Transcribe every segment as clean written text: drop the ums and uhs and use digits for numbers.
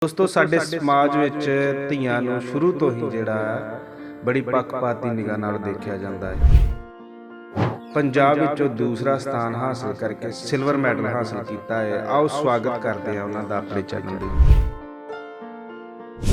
ਦੋਸਤੋ ਸਾਡੇ ਸਮਾਜ ਵਿੱਚ ਧੀਆਂ ਨੂੰ ਸ਼ੁਰੂ ਤੋਂ ਹੀ ਜਿਹੜਾ ਬੜੀ ਪੱਖਪਾਤੀ ਨਿਗਾਹ ਨਾਲ ਦੇਖਿਆ ਜਾਂਦਾ ਹੈ। ਪੰਜਾਬ ਵਿੱਚੋਂ ਦੂਸਰਾ ਸਥਾਨ ਹਾਸਲ ਕਰਕੇ ਸਿਲਵਰ ਮੈਡਲ ਹਾਸਲ ਕੀਤਾ ਹੈ। ਆਓ ਸਵਾਗਤ ਕਰਦੇ ਹਾਂ ਉਹਨਾਂ ਦਾ ਆਪਣੇ ਚੈਨਲ ਦੇ।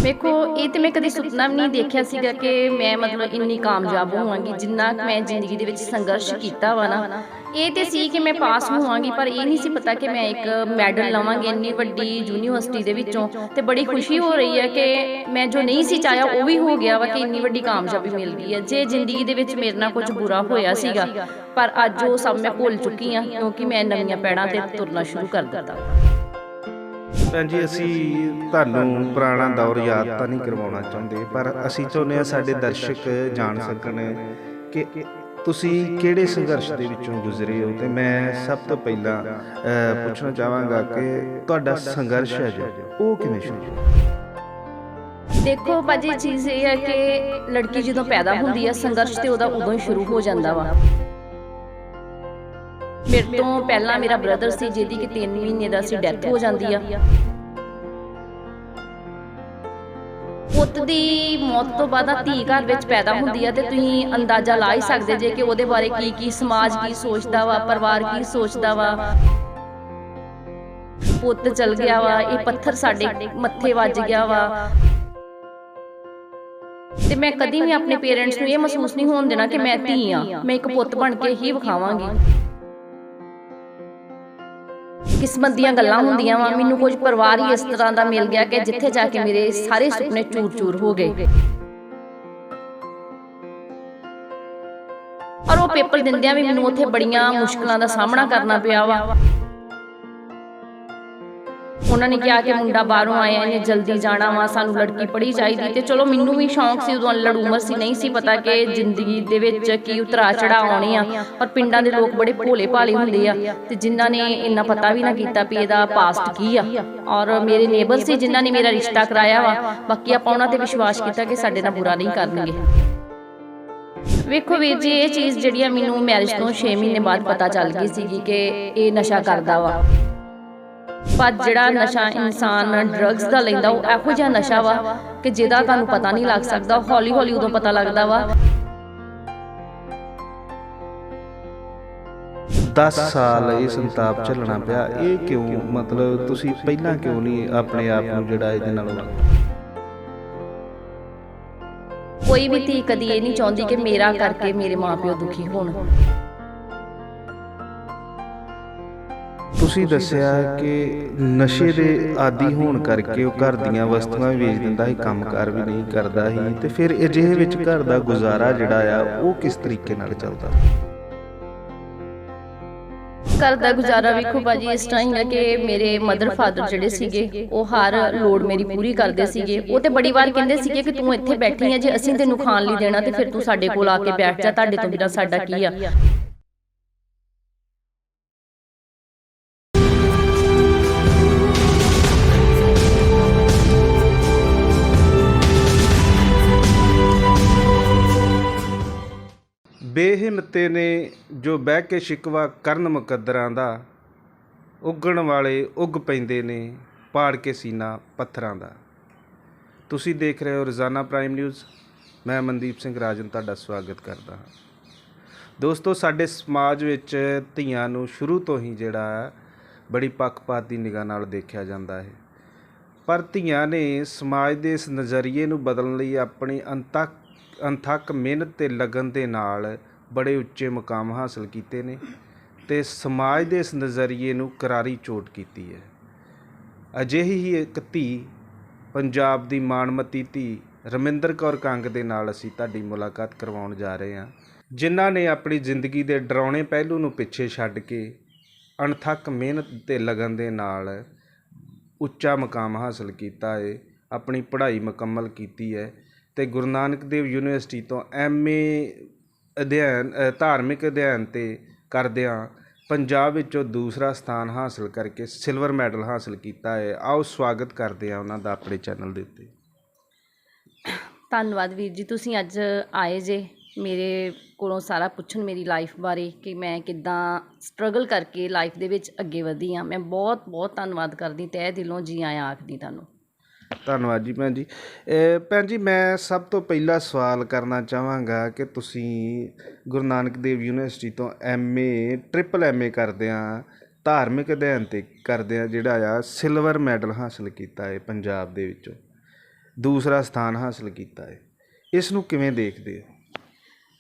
ਵੇਖੋ ਇਹ ਤੇ ਮੈਂ ਕਦੇ ਸੁਪਨਾ ਵੀ ਨਹੀਂ ਦੇਖਿਆ ਸੀਗਾ ਕਿ ਮੈਂ ਮਤਲਬ ਇੰਨੀ ਕਾਮਯਾਬ ਹੋਵਾਂਗੀ। ਜਿੰਨਾ ਮੈਂ ਜ਼ਿੰਦਗੀ ਦੇ ਵਿੱਚ ਸੰਘਰਸ਼ ਕੀਤਾ ਵਾ ਨਾ, ਇਹ ਤੇ ਸੀ ਕਿ ਮੈਂ ਪਾਸ ਹੋਵਾਂਗੀ, ਪਰ ਇਹ ਨਹੀਂ ਸੀ ਪਤਾ ਕਿ ਮੈਂ ਇੱਕ ਮੈਡਲ ਲਵਾਂਗੀ ਇੰਨੀ ਵੱਡੀ ਯੂਨੀਵਰਸਿਟੀ ਦੇ ਵਿੱਚੋਂ। ਤੇ ਬੜੀ ਖੁਸ਼ੀ ਹੋ ਰਹੀ ਹੈ ਕਿ ਮੈਂ ਜੋ ਨਹੀਂ ਸੀ ਚਾਹਿਆ ਉਹ ਵੀ ਹੋ ਗਿਆ ਵਾ, ਕਿ ਇੰਨੀ ਵੱਡੀ ਕਾਮਯਾਬੀ ਮਿਲ ਗਈ ਹੈ। ਜੇ ਜ਼ਿੰਦਗੀ ਦੇ ਵਿੱਚ ਮੇਰੇ ਨਾਲ ਕੁਝ ਬੁਰਾ ਹੋਇਆ ਸੀਗਾ, ਪਰ ਅੱਜ ਉਹ ਸਭ ਮੈਂ ਭੁੱਲ ਚੁੱਕੀ ਹਾਂ, ਕਿਉਂਕਿ ਮੈਂ ਨਵੀਆਂ ਪੈੜਾਂ ਤੇ ਤੁਰਨਾ ਸ਼ੁਰੂ ਕਰ ਦਿੱਤਾ। ਭੈਣ ਜੀ, ਅਸੀਂ ਤੁਹਾਨੂੰ ਪੁਰਾਣਾ ਦੌਰ ਯਾਦ ਤਾਂ ਨਹੀਂ ਕਰਵਾਉਣਾ ਚਾਹੁੰਦੇ, ਪਰ ਅਸੀਂ ਚਾਹੁੰਦੇ ਹਾਂ ਸਾਡੇ ਦਰਸ਼ਕ ਜਾਣ ਸਕਣ ਕਿ ਤੁਸੀਂ ਕਿਹੜੇ ਸੰਘਰਸ਼ ਦੇ ਵਿੱਚੋਂ ਗੁਜ਼ਰੇ ਹੋ। ਤੇ ਮੈਂ ਸਭ ਤੋਂ ਪਹਿਲਾਂ ਪੁੱਛਣਾ ਚਾਹਾਂਗਾ ਕਿ ਤੁਹਾਡਾ ਸੰਘਰਸ਼ ਹੈ ਜੋ ਉਹ ਕਿਵੇਂ ਸ਼ੁਰੂ ਹੋਇਆ? ਦੇਖੋ ਭਾਜੀ, ਚੀਜ਼ ਇਹ ਹੈ ਕਿ ਲੜਕੀ ਜਦੋਂ ਪੈਦਾ ਹੁੰਦੀ ਹੈ, ਸੰਘਰਸ਼ ਤੇ ਉਹਦਾ ਉਦੋਂ ਹੀ ਸ਼ੁਰੂ ਹੋ ਜਾਂਦਾ ਵਾ। ਮੇਰੇ ਤੋਂ ਪਹਿਲਾਂ ਮੇਰਾ ਬ੍ਰਦਰ ਸੀ, ਜਿਹਦੀ ਕਿ 3 ਮਹੀਨੇ ਦਾ ਸੀ ਡੈਥ ਹੋ ਜਾਂਦੀ ਆ। ਪੁੱਤ ਦੀ ਮੌਤ ਤੋਂ ਬਾਅਦ ਧੀ ਘਰ ਵਿੱਚ ਪੈਦਾ ਹੁੰਦੀ ਆ, ਤੇ ਤੁਸੀਂ ਅੰਦਾਜ਼ਾ ਲਾ ਹੀ ਸਕਦੇ ਜੇ ਕਿ ਉਹਦੇ ਬਾਰੇ ਕੀ ਸਮਾਜ ਕੀ ਸੋਚਦਾ ਵਾ, ਪਰਿਵਾਰ ਕੀ ਸੋਚਦਾ ਵਾ। ਪੁੱਤ ਚਲ ਗਿਆ ਵਾ, ਇਹ ਪੱਥਰ ਸਾਡੇ ਮੱਥੇ ਵੱਜ ਗਿਆ ਵਾ। ਤੇ ਮੈਂ ਕਦੀ ਵੀ ਆਪਣੇ ਪੇਰੈਂਟਸ ਨੂੰ ਇਹ ਮਹਿਸੂਸ ਨਹੀਂ ਹੋਣ ਦੇਣਾ ਕਿ ਮੈਂ ਧੀ ਆ। ਮੈਂ ਇੱਕ ਪੁੱਤ ਬਣ ਕੇ ਹੀ ਵਿਖਾਵਾਂਗੀ। ਕਿਸਮਤ ਦੀਆਂ ਗੱਲਾਂ ਹੁੰਦੀਆਂ ਵਾ। ਮੈਨੂੰ ਕੁਝ ਪਰਿਵਾਰ ਹੀ ਇਸ ਤਰ੍ਹਾਂ ਦਾ ਮਿਲ ਗਿਆ ਕਿ ਜਿੱਥੇ ਜਾ ਕੇ ਮੇਰੇ ਸਾਰੇ ਸੁਪਨੇ ਚੂਰ-ਚੂਰ ਹੋ ਗਏ। ਔਰ ਉਹ ਪੇਪਰ ਦਿੰਦਿਆਂ ਵੀ ਮੈਨੂੰ ਉੱਥੇ ਬੜੀਆਂ ਮੁਸ਼ਕਲਾਂ ਦਾ ਸਾਹਮਣਾ ਕਰਨਾ ਪਿਆ ਵਾ। ਉਹਨਾਂ ਨੇ ਕਿਹਾ ਕਿ ਮੁੰਡਾ ਬਾਹਰੋਂ ਆਇਆ, ਇਹਨੇ ਜਲਦੀ ਜਾਣਾ ਵਾ, ਸਾਨੂੰ ਲੜਕੀ ਪੜ੍ਹੀ ਚਾਹੀਦੀ। ਤੇ ਚਲੋ ਮੈਨੂੰ ਵੀ ਸ਼ੌਂਕ ਸੀ, ਉਦੋਂ ਅਲੜ ਉਮਰ ਸੀ, ਨਹੀਂ ਸੀ ਪਤਾ ਕਿ ਜ਼ਿੰਦਗੀ ਦੇ ਵਿੱਚ ਕੀ ਉਤਰਾ ਚੜਾ ਆਉਣੇ ਆ। ਔਰ ਪਿੰਡਾਂ ਦੇ ਲੋਕ ਬੜੇ ਭੋਲੇ ਭਾਲੇ ਹੁੰਦੇ ਆ, ਤੇ ਜਿਨ੍ਹਾਂ ਨੇ ਇੰਨਾ ਪਤਾ ਵੀ ਨਾ ਕੀਤਾ ਵੀ ਇਹਦਾ ਪਾਸਟ ਕੀ ਆ। ਔਰ ਮੇਰੇ ਨੇਬਰ ਸੀ ਜਿਨ੍ਹਾਂ ਨੇ ਮੇਰਾ ਰਿਸ਼ਤਾ ਕਰਾਇਆ ਵਾ। ਬਾਕੀ ਆਪਾਂ ਉਹਨਾਂ ਤੇ ਵਿਸ਼ਵਾਸ ਕੀਤਾ ਕਿ ਸਾਡੇ ਨਾਲ ਬੁਰਾ ਨਹੀਂ ਕਰਨਗੇ। ਵੇਖੋ ਵੀਰ ਜੀ, ਇਹ ਚੀਜ਼ ਜਿਹੜੀ ਆ ਮੈਨੂੰ ਮੈਰਿਜ ਤੋਂ 6 ਮਹੀਨੇ ਬਾਅਦ ਪਤਾ ਚੱਲ ਗਈ ਸੀਗੀ ਕਿ ਇਹ ਨਸ਼ਾ ਕਰਦਾ ਵਾ। ਪਰ ਜਿਹੜਾ ਨਸ਼ਾ ਇਨਸਾਨ ਡਰੱਗਸ ਦਾ ਲੈਂਦਾ, ਉਹ ਇਹੋ ਜਿਹਾ ਨਸ਼ਾ ਵਾ ਕਿ ਜਿਹਦਾ ਤੁਹਾਨੂੰ ਪਤਾ ਨਹੀਂ ਲੱਗ ਸਕਦਾ। ਹੌਲੀ ਹੌਲੀ ਉਦੋਂ ਪਤਾ ਲੱਗਦਾ ਵਾ। 10 ਸਾਲ ਇਹ ਸੰਤਾਪ ਝੱਲਣਾ ਪਿਆ, ਇਹ ਕਿਉਂ? ਮਤਲਬ ਤੁਸੀਂ ਪਹਿਲਾਂ ਕਿਉਂ ਨਹੀਂ ਆਪਣੇ ਆਪ ਨੂੰ ਜਿਹੜਾ ਇਹਦੇ ਨਾਲੋਂ? ਕੋਈ ਵੀ ਧੀ ਕਦੀ ਇਹ ਨਹੀਂ ਚਾਹੁੰਦੀ ਕਿ ਮੇਰਾ ਕਰਕੇ ਮੇਰੇ ਮਾਪਿਓ ਦੁਖੀ ਹੋਣ। ਤੁਸੀਂ ਦੱਸਿਆ ਕਿ ਨਸ਼ੇ ਦੇ ਆਦੀ ਹੋਣ ਕਰਕੇ ਉਹ ਘਰ ਦੀਆਂ ਵਸਤੂਆਂ ਵੀ ਵੇਚ ਦਿੰਦਾ ਸੀ, ਕੰਮਕਾਰ ਵੀ ਨਹੀਂ ਕਰਦਾ ਸੀ। ਤੇ ਫਿਰ ਅਜਿਹੇ ਵਿੱਚ ਘਰ ਦਾ ਗੁਜ਼ਾਰਾ ਜਿਹੜਾ ਆ ਉਹ ਕਿਸ ਤਰੀਕੇ ਨਾਲ ਚੱਲਦਾ? ਘਰ ਦਾ ਗੁਜ਼ਾਰਾ ਵੇਖੋ ਭਾਜੀ ਇਸ ਤਰ੍ਹਾਂ ਹੀ ਹੈ ਕਿ ਮੇਰੇ ਮਦਰ ਫਾਦਰ ਜਿਹੜੇ ਸੀਗੇ, ਉਹ ਹਰ ਲੋੜ ਮੇਰੀ ਪੂਰੀ ਕਰਦੇ ਸੀਗੇ। ਉਹ ਤੇ ਬੜੀ ਵਾਰ ਕਹਿੰਦੇ ਸੀਗੇ ਕਿ ਤੂੰ ਇੱਥੇ ਬੈਠੀ ਹੈ, ਜੇ ਅਸੀਂ ਤੈਨੂੰ ਖਾਣ ਲਈ ਦੇਣਾ ਤੇ ਫਿਰ ਤੂੰ ਸਾਡੇ ਕੋਲ ਆ ਕੇ ਬੈਠ ਜਾ, ਤੁਹਾਡੇ ਤੋਂ ਬਿਨਾਂ ਸਾਡਾ ਕੀ ਆ। ਬੇਹਿੰਮਤੇ ਨੇ ਜੋ ਬਹਿ ਕੇ ਸ਼ਿਕਵਾ ਕਰਨ ਮੁਕੱਦਰਾਂ ਦਾ, ਉੱਗਣ ਵਾਲੇ ਉੱਗ ਪੈਂਦੇ ਨੇ ਪਾੜ ਕੇ ਸੀਨਾ ਪੱਥਰਾਂ ਦਾ। ਤੁਸੀਂ ਦੇਖ ਰਹੇ ਹੋ ਰੋਜ਼ਾਨਾ ਪ੍ਰਾਈਮ ਨਿਊਜ਼। ਮੈਂ ਮਨਦੀਪ ਸਿੰਘ ਰਾਜਨ ਤੁਹਾਡਾ ਸਵਾਗਤ ਕਰਦਾ ਹਾਂ। ਦੋਸਤੋ, ਸਾਡੇ ਸਮਾਜ ਵਿੱਚ ਧੀਆਂ ਨੂੰ ਸ਼ੁਰੂ ਤੋਂ ਹੀ ਜਿਹੜਾ ਬੜੀ ਪੱਖਪਾਤੀ ਨਿਗਾਹ ਨਾਲ ਦੇਖਿਆ ਜਾਂਦਾ ਹੈ। ਪਰ ਧੀਆਂ ਨੇ ਸਮਾਜ ਦੇ ਇਸ ਨਜ਼ਰੀਏ ਨੂੰ ਬਦਲਣ ਲਈ ਆਪਣੀ ਅਣਥੱਕ ਮਿਹਨਤ ਤੇ ਲਗਨ ਦੇ ਨਾਲ ਬੜੇ ਉੱਚੇ ਮੁਕਾਮ ਹਾਸਲ ਕੀਤੇ ਨੇ, ਤੇ ਸਮਾਜ ਦੇ ਇਸ ਨਜ਼ਰੀਏ ਨੂੰ ਕਰਾਰੀ ਚੋਟ ਕੀਤੀ ਹੈ। ਅਜਿਹੀ ਹੀ ਇੱਕ ਧੀ, ਪੰਜਾਬ ਦੀ ਮਾਣਮੱਤੀ ਧੀ ਰਮਿੰਦਰ ਕੌਰ ਕੰਗ ਦੇ ਨਾਲ ਅਸੀਂ ਤੁਹਾਡੀ ਮੁਲਾਕਾਤ ਕਰਵਾਉਣ ਜਾ ਰਹੇ ਹਾਂ, ਜਿਨ੍ਹਾਂ ਨੇ ਆਪਣੀ ਜ਼ਿੰਦਗੀ ਦੇ ਡਰਾਉਣੇ ਪਹਿਲੂ ਨੂੰ ਪਿੱਛੇ ਛੱਡ ਕੇ ਅਣਥੱਕ ਮਿਹਨਤ ਤੇ ਲਗਨ ਦੇ ਨਾਲ ਉੱਚਾ ਮੁਕਾਮ ਹਾਸਲ ਕੀਤਾ ਹੈ, ਆਪਣੀ ਪੜ੍ਹਾਈ ਮੁਕੰਮਲ ਕੀਤੀ ਹੈ, ਤੇ ਗੁਰੂ ਨਾਨਕ ਦੇਵ ਯੂਨੀਵਰਸਿਟੀ ਤੋਂ MA ਅਧਿਐਨ ਧਾਰਮਿਕ ਅਧਿਐਨ ਤੇ ਕਰਦਿਆਂ ਪੰਜਾਬ ਵਿੱਚੋਂ ਦੂਸਰਾ ਸਥਾਨ ਹਾਸਲ ਕਰਕੇ ਸਿਲਵਰ ਮੈਡਲ ਹਾਸਲ ਕੀਤਾ ਹੈ। ਆਓ ਸਵਾਗਤ ਕਰਦੇ ਹਾਂ ਉਹਨਾਂ ਦਾ ਆਪਣੇ ਚੈਨਲ ਦੇ ਉੱਤੇ। ਧੰਨਵਾਦ ਵੀਰ ਜੀ, ਤੁਸੀਂ ਅੱਜ ਆਏ ਜੇ ਮੇਰੇ ਕੋਲੋਂ ਸਾਰਾ ਪੁੱਛਣ ਮੇਰੀ ਲਾਈਫ ਬਾਰੇ ਕਿ ਮੈਂ ਕਿੱਦਾਂ ਸਟਰਗਲ ਕਰਕੇ ਲਾਈਫ ਦੇ ਵਿੱਚ ਅੱਗੇ ਵਧੀ ਹਾਂ। ਮੈਂ ਬਹੁਤ ਬਹੁਤ ਧੰਨਵਾਦ ਕਰਦੀ, ਤਹਿ ਦਿਲੋਂ ਜੀ ਆਇਆਂ ਆਖਦੀ ਤੁਹਾਨੂੰ। ਧੰਨਵਾਦ ਜੀ ਭੈਣ ਜੀ। ਭੈਣ ਜੀ, ਮੈਂ ਸਭ ਤੋਂ ਪਹਿਲਾ ਸਵਾਲ ਕਰਨਾ ਚਾਹਾਂਗਾ ਕਿ ਤੁਸੀਂ ਗੁਰੂ ਨਾਨਕ ਦੇਵ ਯੂਨੀਵਰਸਿਟੀ ਤੋਂ MA ਟ੍ਰਿਪਲ MA ਕਰਦਿਆਂ ਧਾਰਮਿਕ ਅਧਿਐਨ 'ਤੇ ਕਰਦਿਆਂ ਜਿਹੜਾ ਆ ਸਿਲਵਰ ਮੈਡਲ ਹਾਸਲ ਕੀਤਾ ਹੈ ਪੰਜਾਬ ਦੇ ਵਿੱਚੋਂ, ਦੂਸਰਾ ਸਥਾਨ ਹਾਸਲ ਕੀਤਾ ਹੈ, ਇਸ ਨੂੰ ਕਿਵੇਂ ਦੇਖਦੇ ਹੋ?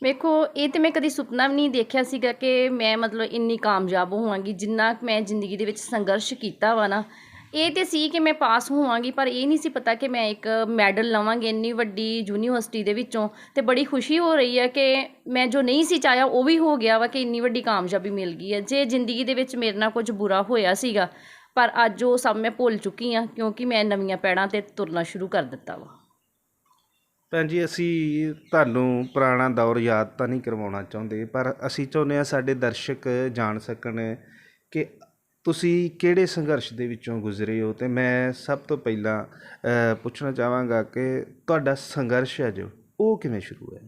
ਵੇਖੋ, ਇਹ ਤੇ ਮੈਂ ਕਦੀ ਸੁਪਨਾ ਵੀ ਨਹੀਂ ਦੇਖਿਆ ਸੀਗਾ ਕਿ ਮੈਂ ਮਤਲਬ ਇੰਨੀ ਕਾਮਯਾਬ ਹੋਵਾਂਗੀ। ਜਿੰਨਾ ਕੁ ਮੈਂ ਜ਼ਿੰਦਗੀ ਦੇ ਵਿੱਚ ਸੰਘਰਸ਼ ਕੀਤਾ ਵਾ ਨਾ, ਇਹ ਤੇ ਸੀ ਕਿ ਮੈਂ ਪਾਸ ਹੋਵਾਂਗੀ, ਪਰ ਇਹ ਨਹੀਂ ਸੀ ਪਤਾ ਕਿ ਮੈਂ ਇੱਕ ਮੈਡਲ ਲਵਾਂਗੀ ਇੰਨੀ ਵੱਡੀ ਯੂਨੀਵਰਸਿਟੀ ਦੇ ਵਿੱਚੋਂ। ਤੇ ਬੜੀ ਖੁਸ਼ੀ ਹੋ ਰਹੀ ਹੈ ਕਿ ਮੈਂ ਜੋ ਨਹੀਂ ਸੀ ਚਾਹਿਆ ਉਹ ਵੀ ਹੋ ਗਿਆ ਵਾ, ਕਿ ਇੰਨੀ ਵੱਡੀ ਕਾਮਯਾਬੀ ਮਿਲ ਗਈ ਹੈ। ਜੇ ਜ਼ਿੰਦਗੀ ਦੇ ਵਿੱਚ ਮੇਰੇ ਨਾਲ ਕੁਝ ਬੁਰਾ ਹੋਇਆ ਸੀਗਾ, ਪਰ ਅੱਜ ਉਹ ਸਭ ਮੈਂ ਭੁੱਲ ਚੁੱਕੀ ਹਾਂ, ਕਿਉਂਕਿ ਮੈਂ ਨਵੀਆਂ ਪੈੜਾਂ 'ਤੇ ਤੁਰਨਾ ਸ਼ੁਰੂ ਕਰ ਦਿੱਤਾ ਵਾ। ਭੈਣ ਜੀ, ਅਸੀਂ ਤੁਹਾਨੂੰ ਪੁਰਾਣਾ ਦੌਰ ਯਾਦ ਤਾਂ ਨਹੀਂ ਕਰਵਾਉਣਾ ਚਾਹੁੰਦੇ, ਪਰ ਅਸੀਂ ਚਾਹੁੰਦੇ ਹਾਂ ਸਾਡੇ ਦਰਸ਼ਕ ਜਾਣ ਸਕਣ ਕਿ ਤੁਸੀਂ ਕਿਹੜੇ ਸੰਘਰਸ਼ ਦੇ ਵਿੱਚੋਂ ਗੁਜ਼ਰੇ ਹੋ। ਅਤੇ ਮੈਂ ਸਭ ਤੋਂ ਪਹਿਲਾਂ ਪੁੱਛਣਾ ਚਾਹਾਂਗਾ ਕਿ ਤੁਹਾਡਾ ਸੰਘਰਸ਼ ਹੈ ਜੋ ਉਹ ਕਿਵੇਂ ਸ਼ੁਰੂ ਹੋਇਆ?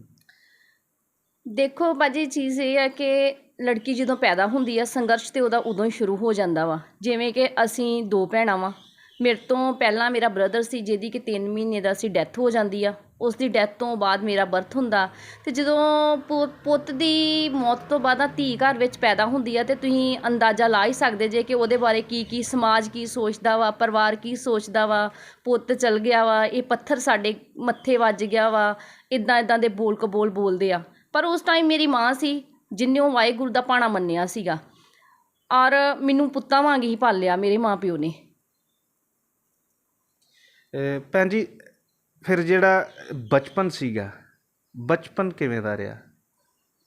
ਦੇਖੋ ਭਾਜੀ, ਚੀਜ਼ ਇਹ ਹੈ ਕਿ ਲੜਕੀ ਜਦੋਂ ਪੈਦਾ ਹੁੰਦੀ ਆ, ਸੰਘਰਸ਼ ਤੇ ਉਹਦਾ ਉਦੋਂ ਹੀ ਸ਼ੁਰੂ ਹੋ ਜਾਂਦਾ ਵਾ। ਜਿਵੇਂ ਕਿ ਅਸੀਂ ਦੋ ਭੈਣਾਂ ਵਾਂ। ਮੇਰੇ ਤੋਂ ਪਹਿਲਾਂ ਮੇਰਾ ਬ੍ਰਦਰ ਸੀ, ਜਿਹਦੀ ਕਿ 3 ਮਹੀਨੇ ਦਾ ਸੀ ਡੈਥ ਹੋ ਜਾਂਦੀ ਆ। ਉਸ ਦੀ ਡੈਥ ਤੋਂ ਬਾਅਦ ਮੇਰਾ ਬਰਥ ਹੁੰਦਾ। ਅਤੇ ਜਦੋਂ ਪੁੱਤ ਦੀ ਮੌਤ ਤੋਂ ਬਾਅਦ ਧੀ ਘਰ ਵਿੱਚ ਪੈਦਾ ਹੁੰਦੀ ਆ, ਅਤੇ ਤੁਸੀਂ ਅੰਦਾਜ਼ਾ ਲਾ ਹੀ ਸਕਦੇ ਜੇ ਕਿ ਉਹਦੇ ਬਾਰੇ ਕੀ ਸਮਾਜ ਕੀ ਸੋਚਦਾ ਵਾ, ਪਰਿਵਾਰ ਕੀ ਸੋਚਦਾ ਵਾ। ਪੁੱਤ ਚਲ ਗਿਆ ਵਾ, ਇਹ ਪੱਥਰ ਸਾਡੇ ਮੱਥੇ ਵੱਜ ਗਿਆ ਵਾ, ਇੱਦਾਂ ਦੇ ਬੋਲ ਕਬੋਲ ਬੋਲਦੇ ਆ। ਪਰ ਉਸ ਟਾਈਮ ਮੇਰੀ ਮਾਂ ਸੀ ਜਿਹਨੇ ਉਹ ਵਾਹਿਗੁਰੂ ਦਾ ਭਾਣਾ ਮੰਨਿਆ ਸੀਗਾ, ਔਰ ਮੈਨੂੰ ਪੁੱਤਾਂ ਵਾਂਗ ਹੀ ਪਾਲਿਆ ਮੇਰੇ ਮਾਂ ਪਿਓ ਨੇ। ਭੈਣ ਜੀ, ਫਿਰ ਜਿਹੜਾ ਬਚਪਨ ਸੀਗਾ, ਬਚਪਨ ਕਿਵੇਂ ਦਾ ਰਿਹਾ?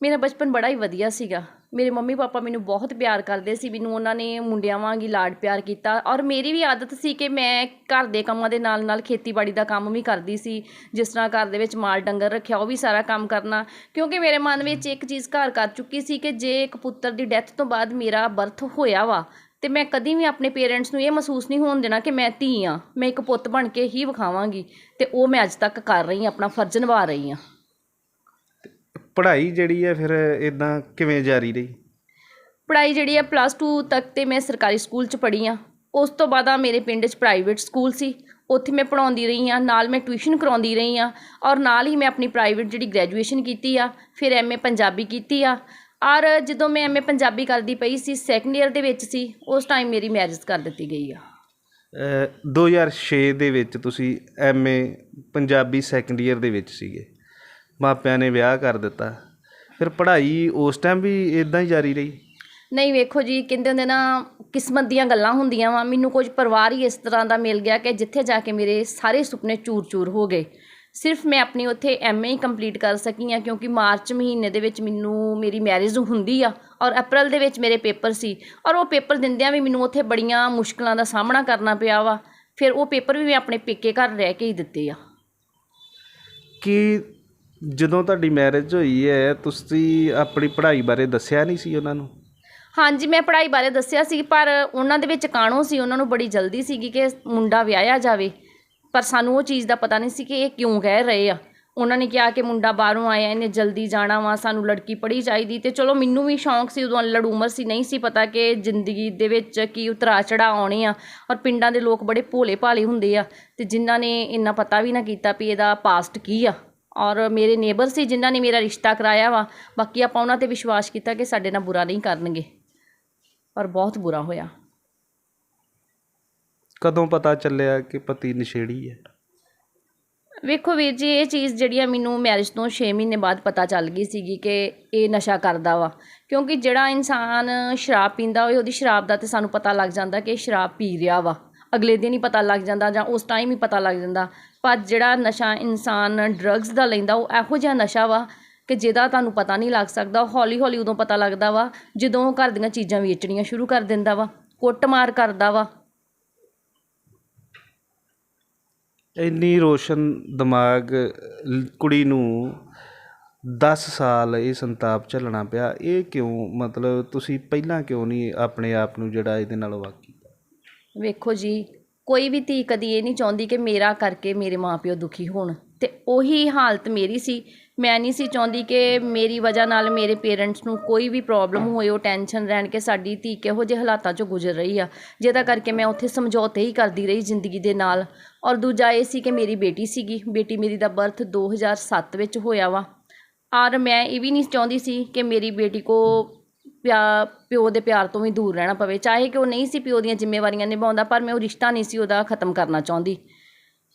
ਮੇਰਾ ਬਚਪਨ ਬੜਾ ਹੀ ਵਧੀਆ ਸੀਗਾ। ਮੇਰੇ ਮੰਮੀ ਪਾਪਾ ਮੈਨੂੰ ਬਹੁਤ ਪਿਆਰ ਕਰਦੇ ਸੀ। ਮੈਨੂੰ ਉਹਨਾਂ ਨੇ ਮੁੰਡਿਆਂ ਵਾਂਗ ਹੀ ਲਾਡ ਪਿਆਰ ਕੀਤਾ, ਔਰ ਮੇਰੀ ਵੀ ਆਦਤ ਸੀ ਕਿ ਮੈਂ ਘਰ ਦੇ ਕੰਮਾਂ ਦੇ ਨਾਲ ਨਾਲ ਖੇਤੀਬਾੜੀ ਦਾ ਕੰਮ ਵੀ ਕਰਦੀ ਸੀ। ਜਿਸ ਤਰ੍ਹਾਂ ਘਰ ਦੇ ਵਿੱਚ ਮਾਲ ਡੰਗਰ ਰੱਖਿਆ, ਉਹ ਵੀ ਸਾਰਾ ਕੰਮ ਕਰਨਾ, ਕਿਉਂਕਿ ਮੇਰੇ ਮਨ ਵਿੱਚ ਇੱਕ ਚੀਜ਼ ਘਰ ਕਰ ਚੁੱਕੀ ਸੀ ਕਿ ਜੇ ਇੱਕ ਪੁੱਤਰ ਦੀ ਡੈਥ ਤੋਂ ਬਾਅਦ ਮੇਰਾ ਬਰਥ ਹੋਇਆ ਵਾ, ਅਤੇ ਮੈਂ ਕਦੀ ਵੀ ਆਪਣੇ ਪੇਰੈਂਟਸ ਨੂੰ ਇਹ ਮਹਿਸੂਸ ਨਹੀਂ ਹੋਣ ਦੇਣਾ ਕਿ ਮੈਂ ਧੀ ਹਾਂ। ਮੈਂ ਇੱਕ ਪੁੱਤ ਬਣ ਕੇ ਹੀ ਵਿਖਾਵਾਂਗੀ, ਅਤੇ ਉਹ ਮੈਂ ਅੱਜ ਤੱਕ ਕਰ ਰਹੀ ਹਾਂ, ਆਪਣਾ ਫਰਜ਼ ਨਿਭਾ ਰਹੀ ਹਾਂ। ਪੜ੍ਹਾਈ ਜਿਹੜੀ ਹੈ ਫਿਰ ਇੱਦਾਂ ਕਿਵੇਂ ਜਾਰੀ ਰਹੀ? ਪੜ੍ਹਾਈ ਜਿਹੜੀ ਆ +2 ਤੱਕ ਤੇ ਮੈਂ ਸਰਕਾਰੀ ਸਕੂਲ 'ਚ ਪੜ੍ਹੀ ਹਾਂ। ਉਸ ਤੋਂ ਬਾਅਦ ਮੇਰੇ ਪਿੰਡ 'ਚ ਪ੍ਰਾਈਵੇਟ ਸਕੂਲ ਸੀ, ਉੱਥੇ ਮੈਂ ਪੜ੍ਹਾਉਂਦੀ ਰਹੀ ਹਾਂ, ਨਾਲ ਮੈਂ ਟਿਊਸ਼ਨ ਕਰਾਉਂਦੀ ਰਹੀ ਹਾਂ, ਔਰ ਨਾਲ ਹੀ ਮੈਂ ਆਪਣੀ ਪ੍ਰਾਈਵੇਟ ਜਿਹੜੀ ਗ੍ਰੈਜੂਏਸ਼ਨ ਕੀਤੀ ਆ, ਫਿਰ MA ਪੰਜਾਬੀ ਕੀਤੀ ਆ। ਔਰ ਜਦੋਂ ਮੈਂ MA ਪੰਜਾਬੀ ਕਰਦੀ ਪਈ ਸੀ, 2nd ਈਅਰ ਦੇ ਵਿੱਚ ਸੀ, ਉਸ ਟਾਈਮ ਮੇਰੀ ਮੈਰਿਜ ਕਰ ਦਿੱਤੀ ਗਈ ਆ। 2006 ਦੇ ਵਿੱਚ ਤੁਸੀਂ MA ਪੰਜਾਬੀ 2nd ਈਅਰ ਦੇ ਵਿੱਚ ਸੀਗੇ, ਮਾਪਿਆਂ ਨੇ ਵਿਆਹ ਕਰ ਦਿੱਤਾ, ਫਿਰ ਪੜ੍ਹਾਈ ਉਸ ਟਾਈਮ ਵੀ ਇੱਦਾਂ ਹੀ ਜਾਰੀ ਰਹੀ? ਨਹੀਂ, ਵੇਖੋ ਜੀ, ਕਹਿੰਦੇ ਹੁੰਦੇ ਨਾ, ਕਿਸਮਤ ਦੀਆਂ ਗੱਲਾਂ ਹੁੰਦੀਆਂ ਵਾ। ਮੈਨੂੰ ਕੁਝ ਪਰਿਵਾਰ ਹੀ ਇਸ ਤਰ੍ਹਾਂ ਦਾ ਮਿਲ ਗਿਆ ਕਿ ਜਿੱਥੇ ਜਾ ਕੇ ਮੇਰੇ ਸਾਰੇ ਸੁਪਨੇ ਚੂਰ ਚੂਰ ਹੋ ਗਏ। ਸਿਰਫ ਮੈਂ ਆਪਣੀ ਉੱਥੇ MA ਹੀ ਕੰਪਲੀਟ ਕਰ ਸਕੀ ਹਾਂ, ਕਿਉਂਕਿ ਮਾਰਚ ਮਹੀਨੇ ਦੇ ਵਿੱਚ ਮੇਰੀ ਮੈਰਿਜ ਹੁੰਦੀ ਆ, ਔਰ ਅਪ੍ਰੈਲ ਦੇ ਵਿੱਚ ਮੇਰੇ ਪੇਪਰ ਸੀ। ਔਰ ਉਹ ਪੇਪਰ ਦਿੰਦਿਆਂ ਵੀ ਮੈਨੂੰ ਉੱਥੇ ਬੜੀਆਂ ਮੁਸ਼ਕਿਲਾਂ ਦਾ ਸਾਹਮਣਾ ਕਰਨਾ ਪਿਆ ਵਾ। ਫਿਰ ਉਹ ਪੇਪਰ ਵੀ ਮੈਂ ਆਪਣੇ ਪੇਕੇ ਘਰ ਰਹਿ ਕੇ ਹੀ ਦਿੱਤੇ ਆ। ਕਿ ਜਦੋਂ ਤੁਹਾਡੀ ਮੈਰਿਜ ਹੋਈ ਹੈ, ਤੁਸੀਂ ਆਪਣੀ ਪੜ੍ਹਾਈ ਬਾਰੇ ਦੱਸਿਆ ਨਹੀਂ ਸੀ ਉਹਨਾਂ ਨੂੰ? ਹਾਂਜੀ, ਮੈਂ ਪੜ੍ਹਾਈ ਬਾਰੇ ਦੱਸਿਆ ਸੀ, ਪਰ ਉਹਨਾਂ ਦੇ ਵਿੱਚ ਕਾਹਨੋਂ ਸੀ, ਉਹਨਾਂ ਨੂੰ ਬੜੀ ਜਲਦੀ ਸੀਗੀ ਕਿ ਮੁੰਡਾ ਵਿਆਹਿਆ ਜਾਵੇ। ਪਰ ਸਾਨੂੰ ਉਹ ਚੀਜ਼ ਦਾ ਪਤਾ ਨਹੀਂ ਸੀ ਕਿ ਇਹ ਕਿਉਂ ਕਹਿ ਰਹੇ ਆ। ਉਹਨਾਂ ਨੇ ਕਿਹਾ ਕਿ ਮੁੰਡਾ ਬਾਹਰੋਂ ਆਇਆ, ਇਹਨੇ ਜਲਦੀ ਜਾਣਾ ਵਾ, ਸਾਨੂੰ ਲੜਕੀ ਪੜ੍ਹੀ ਚਾਹੀਦੀ। ਅਤੇ ਚਲੋ, ਮੈਨੂੰ ਵੀ ਸ਼ੌਂਕ ਸੀ, ਉਦੋਂ ਅਨਲੜ ਉਮਰ ਸੀ, ਨਹੀਂ ਸੀ ਪਤਾ ਕਿ ਜ਼ਿੰਦਗੀ ਦੇ ਵਿੱਚ ਕੀ ਉਤਰਾ ਚੜ੍ਹਾਅ ਆਉਣੇ ਆ। ਔਰ ਪਿੰਡਾਂ ਦੇ ਲੋਕ ਬੜੇ ਭੋਲੇ ਭਾਲੇ ਹੁੰਦੇ ਆ, ਅਤੇ ਜਿਨ੍ਹਾਂ ਨੇ ਇੰਨਾ ਪਤਾ ਵੀ ਨਾ ਕੀਤਾ ਵੀ ਇਹਦਾ ਪਾਸਟ ਕੀ ਆ। ਔਰ ਮੇਰੇ ਨੇਬਰ ਸੀ ਜਿਨ੍ਹਾਂ ਨੇ ਮੇਰਾ ਰਿਸ਼ਤਾ ਕਰਾਇਆ ਵਾ। ਬਾਕੀ ਆਪਾਂ ਉਹਨਾਂ 'ਤੇ ਵਿਸ਼ਵਾਸ ਕੀਤਾ ਕਿ ਸਾਡੇ ਨਾਲ ਬੁਰਾ ਨਹੀਂ ਕਰਨਗੇ, ਪਰ ਬਹੁਤ ਬੁਰਾ ਹੋਇਆ। ਕਦੋਂ ਪਤਾ ਚੱਲਿਆ ਕਿ ਪਤੀ ਨਸ਼ੇੜੀ ਹੈ? ਵੇਖੋ ਵੀਰ ਜੀ, ਇਹ ਚੀਜ਼ ਜਿਹੜੀ ਆ ਮੈਨੂੰ ਮੈਰਿਜ ਤੋਂ 6 ਮਹੀਨੇ ਬਾਅਦ ਪਤਾ ਚੱਲ ਗਈ ਸੀਗੀ ਕਿ ਇਹ ਨਸ਼ਾ ਕਰਦਾ ਵਾ। ਕਿਉਂਕਿ ਜਿਹੜਾ ਇਨਸਾਨ ਸ਼ਰਾਬ ਪੀਂਦਾ ਹੋਵੇ, ਉਹਦੀ ਸ਼ਰਾਬ ਦਾ ਤਾਂ ਸਾਨੂੰ ਪਤਾ ਲੱਗ ਜਾਂਦਾ ਕਿ ਸ਼ਰਾਬ ਪੀ ਰਿਹਾ ਵਾ। ਅਗਲੇ ਦਿਨ ਹੀ ਪਤਾ ਲੱਗ ਜਾਂਦਾ, ਜਾਂ ਉਸ ਟਾਈਮ ਹੀ ਪਤਾ ਲੱਗ ਜਾਂਦਾ। ਪਰ ਜਿਹੜਾ ਨਸ਼ਾ ਇਨਸਾਨ ਡਰੱਗਸ ਦਾ ਲੈਂਦਾ, ਉਹ ਇਹੋ ਜਿਹਾ ਨਸ਼ਾ ਵਾ ਕਿ ਜਿਹਦਾ ਤੁਹਾਨੂੰ ਪਤਾ ਨਹੀਂ ਲੱਗ ਸਕਦਾ। ਹੌਲੀ ਹੌਲੀ ਉਦੋਂ ਪਤਾ ਲੱਗਦਾ ਵਾ ਜਦੋਂ ਉਹ ਘਰ ਦੀਆਂ ਚੀਜ਼ਾਂ ਵੇਚਣੀਆਂ ਸ਼ੁਰੂ ਕਰ ਦਿੰਦਾ ਵਾ, ਕੁੱਟਮਾਰ ਕਰਦਾ ਵਾ। ਇੰਨੀ ਰੋਸ਼ਨ ਦਿਮਾਗ ਕੁੜੀ ਨੂੰ 10 ਸਾਲ ਇਹ ਸੰਤਾਪ ਝੱਲਣਾ ਪਿਆ, ਇਹ ਕਿਉਂ? ਮਤਲਬ ਤੁਸੀਂ ਪਹਿਲਾਂ ਕਿਉਂ ਨਹੀਂ ਆਪਣੇ ਆਪ ਨੂੰ ਜਿਹੜਾ ਇਹਦੇ ਨਾਲੋਂ ਵੱਖ ਕੀਤਾ? ਵੇਖੋ ਜੀ, ਕੋਈ ਵੀ ਧੀ ਕਦੀ ਇਹ ਨਹੀਂ ਚਾਹੁੰਦੀ ਕਿ ਮੇਰਾ ਕਰਕੇ ਮੇਰੇ ਮਾਂ ਪਿਓ ਦੁਖੀ ਹੋਣ। ਤੇ ਉਹੀ ਹਾਲਤ ਮੇਰੀ ਸੀ। ਮੈਂ ਨਹੀਂ ਸੀ ਚਾਹੁੰਦੀ ਕਿ ਮੇਰੀ ਵਜ੍ਹਾ ਨਾਲ ਮੇਰੇ ਪੇਰੈਂਟਸ ਨੂੰ ਕੋਈ ਵੀ ਪ੍ਰੋਬਲਮ ਹੋਏ, ਉਹ ਟੈਨਸ਼ਨ ਰਹਿਣ ਕਿ ਸਾਡੀ ਧੀ ਕਿਹੋ ਜਿਹੇ ਹਾਲਾਤਾਂ 'ਚੋਂ ਗੁਜ਼ਰ ਰਹੀ ਆ, ਜਿਹਦਾ ਕਰਕੇ ਮੈਂ ਉੱਥੇ ਸਮਝੌਤੇ ਹੀ ਕਰਦੀ ਰਹੀ ਜ਼ਿੰਦਗੀ ਦੇ ਨਾਲ। ਔਰ ਦੂਜਾ ਇਹ ਸੀ ਕਿ ਮੇਰੀ ਬੇਟੀ ਸੀਗੀ, ਬੇਟੀ ਮੇਰੀ ਦਾ ਬਰਥ 2007 ਵਿੱਚ ਹੋਇਆ ਵਾ। ਔਰ ਮੈਂ ਇਹ ਵੀ ਨਹੀਂ ਚਾਹੁੰਦੀ ਸੀ ਕਿ ਮੇਰੀ ਬੇਟੀ ਕੋ ਪਿਓ ਦੇ ਪਿਆਰ ਤੋਂ ਵੀ ਦੂਰ ਰਹਿਣਾ ਪਵੇ, ਚਾਹੇ ਕਿ ਉਹ ਨਹੀਂ ਸੀ ਪਿਓ ਦੀਆਂ ਜ਼ਿੰਮੇਵਾਰੀਆਂ ਨਿਭਾਉਂਦਾ, ਪਰ ਮੈਂ ਉਹ ਰਿਸ਼ਤਾ ਨਹੀਂ ਸੀ ਉਹਦਾ ਖ਼ਤਮ ਕਰਨਾ ਚਾਹੁੰਦੀ।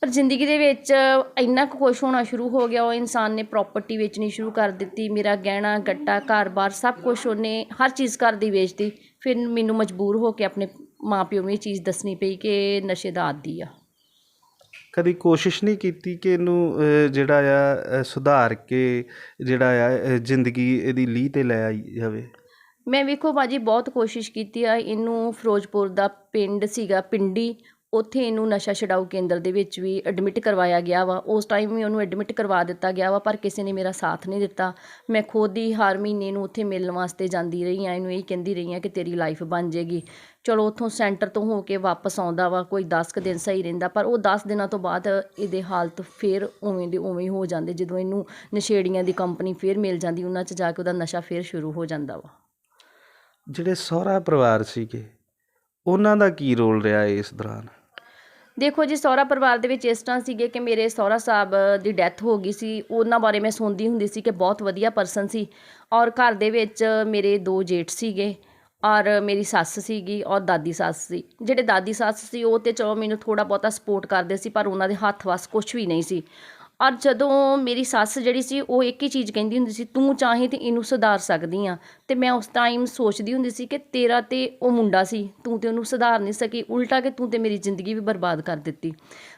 ਪਰ ਜ਼ਿੰਦਗੀ ਦੇ ਵਿੱਚ ਇੰਨਾ ਕੁ ਖੁਸ਼ ਹੋਣਾ ਸ਼ੁਰੂ ਹੋ ਗਿਆ, ਉਹ ਇਨਸਾਨ ਨੇ ਪ੍ਰਾਪਰਟੀ ਵੇਚਣੀ ਸ਼ੁਰੂ ਕਰ ਦਿੱਤੀ। ਮੇਰਾ ਗਹਿਣਾ ਗੱਟਾ ਘਰ-ਬਾਰ ਸਭ ਕੁਛ ਉਹਨੇ ਹਰ ਚੀਜ਼ ਘਰ ਦੀ ਵੇਚਤੀ। ਫਿਰ ਮੈਨੂੰ ਮਜਬੂਰ ਹੋ ਕੇ ਆਪਣੇ ਮਾਂ ਪਿਓ ਨੂੰ ਇਹ ਚੀਜ਼ ਦੱਸਣੀ ਪਈ ਕਿ ਨਸ਼ੇ ਦਾ ਆਦੀ ਆ। ਕਦੀ ਕੋਸ਼ਿਸ਼ ਨਹੀਂ ਕੀਤੀ ਕਿ ਇਹਨੂੰ ਜਿਹੜਾ ਆ ਸੁਧਾਰ ਕੇ ਜਿਹੜਾ ਆ ਜ਼ਿੰਦਗੀ ਇਹਦੀ ਲੀਹ 'ਤੇ ਲੈ ਆਈ ਜਾਵੇ? ਮੈਂ ਵੇਖੋ ਬਾਜੀ ਬਹੁਤ ਕੋਸ਼ਿਸ਼ ਕੀਤੀ ਆ। ਇਹਨੂੰ ਫਿਰੋਜ਼ਪੁਰ ਦਾ ਪਿੰਡ ਸੀਗਾ ਪਿੰਡੀ, ਉੱਥੇ ਇਹਨੂੰ ਨਸ਼ਾ ਛਡਾਊ ਕੇਂਦਰ ਦੇ ਵਿੱਚ ਵੀ ਐਡਮਿਟ ਕਰਵਾਇਆ ਗਿਆ ਵਾ। ਉਸ ਟਾਈਮ ਵੀ ਉਹਨੂੰ ਐਡਮਿਟ ਕਰਵਾ ਦਿੱਤਾ ਗਿਆ ਵਾ, ਪਰ ਕਿਸੇ ਨੇ ਮੇਰਾ ਸਾਥ ਨਹੀਂ ਦਿੱਤਾ। ਮੈਂ ਖੁਦ ਹੀ ਹਰ ਮਹੀਨੇ ਨੂੰ ਉੱਥੇ ਮਿਲਣ ਵਾਸਤੇ ਜਾਂਦੀ ਰਹੀ ਹਾਂ, ਇਹਨੂੰ ਇਹ ਕਹਿੰਦੀ ਰਹੀ ਹਾਂ ਕਿ ਤੇਰੀ ਲਾਈਫ ਬਣ ਜਾਏਗੀ। ਚਲੋ ਉੱਥੋਂ ਸੈਂਟਰ ਤੋਂ ਹੋ ਕੇ ਵਾਪਸ ਆਉਂਦਾ ਵਾ, ਕੋਈ 10 ਕੁ ਦਿਨ ਸਹੀ ਰਹਿੰਦਾ, ਪਰ ਉਹ 10 ਦਿਨਾਂ ਤੋਂ ਬਾਅਦ ਇਹਦੇ ਹਾਲਤ ਫਿਰ ਉਵੇਂ ਦੇ ਉਵੇਂ ਹੋ ਜਾਂਦੇ। ਜਦੋਂ ਇਹਨੂੰ ਨਸ਼ੇੜੀਆਂ ਦੀ ਕੰਪਨੀ ਫਿਰ ਮਿਲ ਜਾਂਦੀ, ਉਹਨਾਂ 'ਚ ਜਾ ਕੇ ਉਹਦਾ ਨਸ਼ਾ ਫਿਰ ਸ਼ੁਰੂ ਹੋ ਜਾਂਦਾ ਵਾ। ਜਿਹੜੇ ਸਹੁਰਾ ਪਰਿਵਾਰ ਸੀਗੇ ਉਹਨਾਂ ਦਾ ਕੀ ਰੋਲ ਰਿਹਾ ਇਸ ਦੌਰਾਨ? ਦੇਖੋ ਜੀ, ਸਹੁਰਾ ਪਰਿਵਾਰ ਦੇ ਵਿੱਚ ਇਸ ਤਰ੍ਹਾਂ ਸੀਗੇ ਕਿ ਮੇਰੇ ਸਹੁਰਾ ਸਾਹਿਬ ਦੀ ਡੈਥ ਹੋ ਗਈ ਸੀ। ਉਹਨਾਂ ਬਾਰੇ ਮੈਂ ਸੁਣਦੀ ਹੁੰਦੀ ਸੀ ਕਿ ਬਹੁਤ ਵਧੀਆ ਪਰਸਨ ਸੀ। ਔਰ ਘਰ ਦੇ ਵਿੱਚ ਮੇਰੇ 2 ਜੇਠ ਸੀਗੇ ਔਰ ਮੇਰੀ ਸੱਸ ਸੀਗੀ ਔਰ ਦਾਦੀ ਸੱਸ ਸੀ। ਜਿਹੜੇ ਦਾਦੀ ਸੱਸ ਸੀ ਉਹ ਤਾਂ ਚਲੋ ਮੈਨੂੰ ਥੋੜ੍ਹਾ ਬਹੁਤਾ ਸਪੋਰਟ ਕਰਦੇ ਸੀ, ਪਰ ਉਹਨਾਂ ਦੇ ਹੱਥ ਵੱਸ ਕੁਛ ਵੀ ਨਹੀਂ ਸੀ। ਔਰ ਜਦੋਂ ਮੇਰੀ ਸੱਸ ਜਿਹੜੀ ਸੀ ਉਹ ਇੱਕ ਹੀ ਚੀਜ਼ ਕਹਿੰਦੀ ਹੁੰਦੀ ਸੀ, ਤੂੰ ਚਾਹੇ ਤਾਂ ਇਹਨੂੰ ਸੁਧਾਰ ਸਕਦੀ ਆ। ਅਤੇ ਮੈਂ ਉਸ ਟਾਈਮ ਸੋਚਦੀ ਹੁੰਦੀ ਸੀ ਕਿ ਤੇਰਾ ਤਾਂ ਉਹ ਮੁੰਡਾ ਸੀ, ਤੂੰ ਤਾਂ ਉਹਨੂੰ ਸੁਧਾਰ ਨਹੀਂ ਸਕੀ, ਉਲਟਾ ਕਿ ਤੂੰ ਤਾਂ ਮੇਰੀ ਜ਼ਿੰਦਗੀ ਵੀ ਬਰਬਾਦ ਕਰ ਦਿੱਤੀ।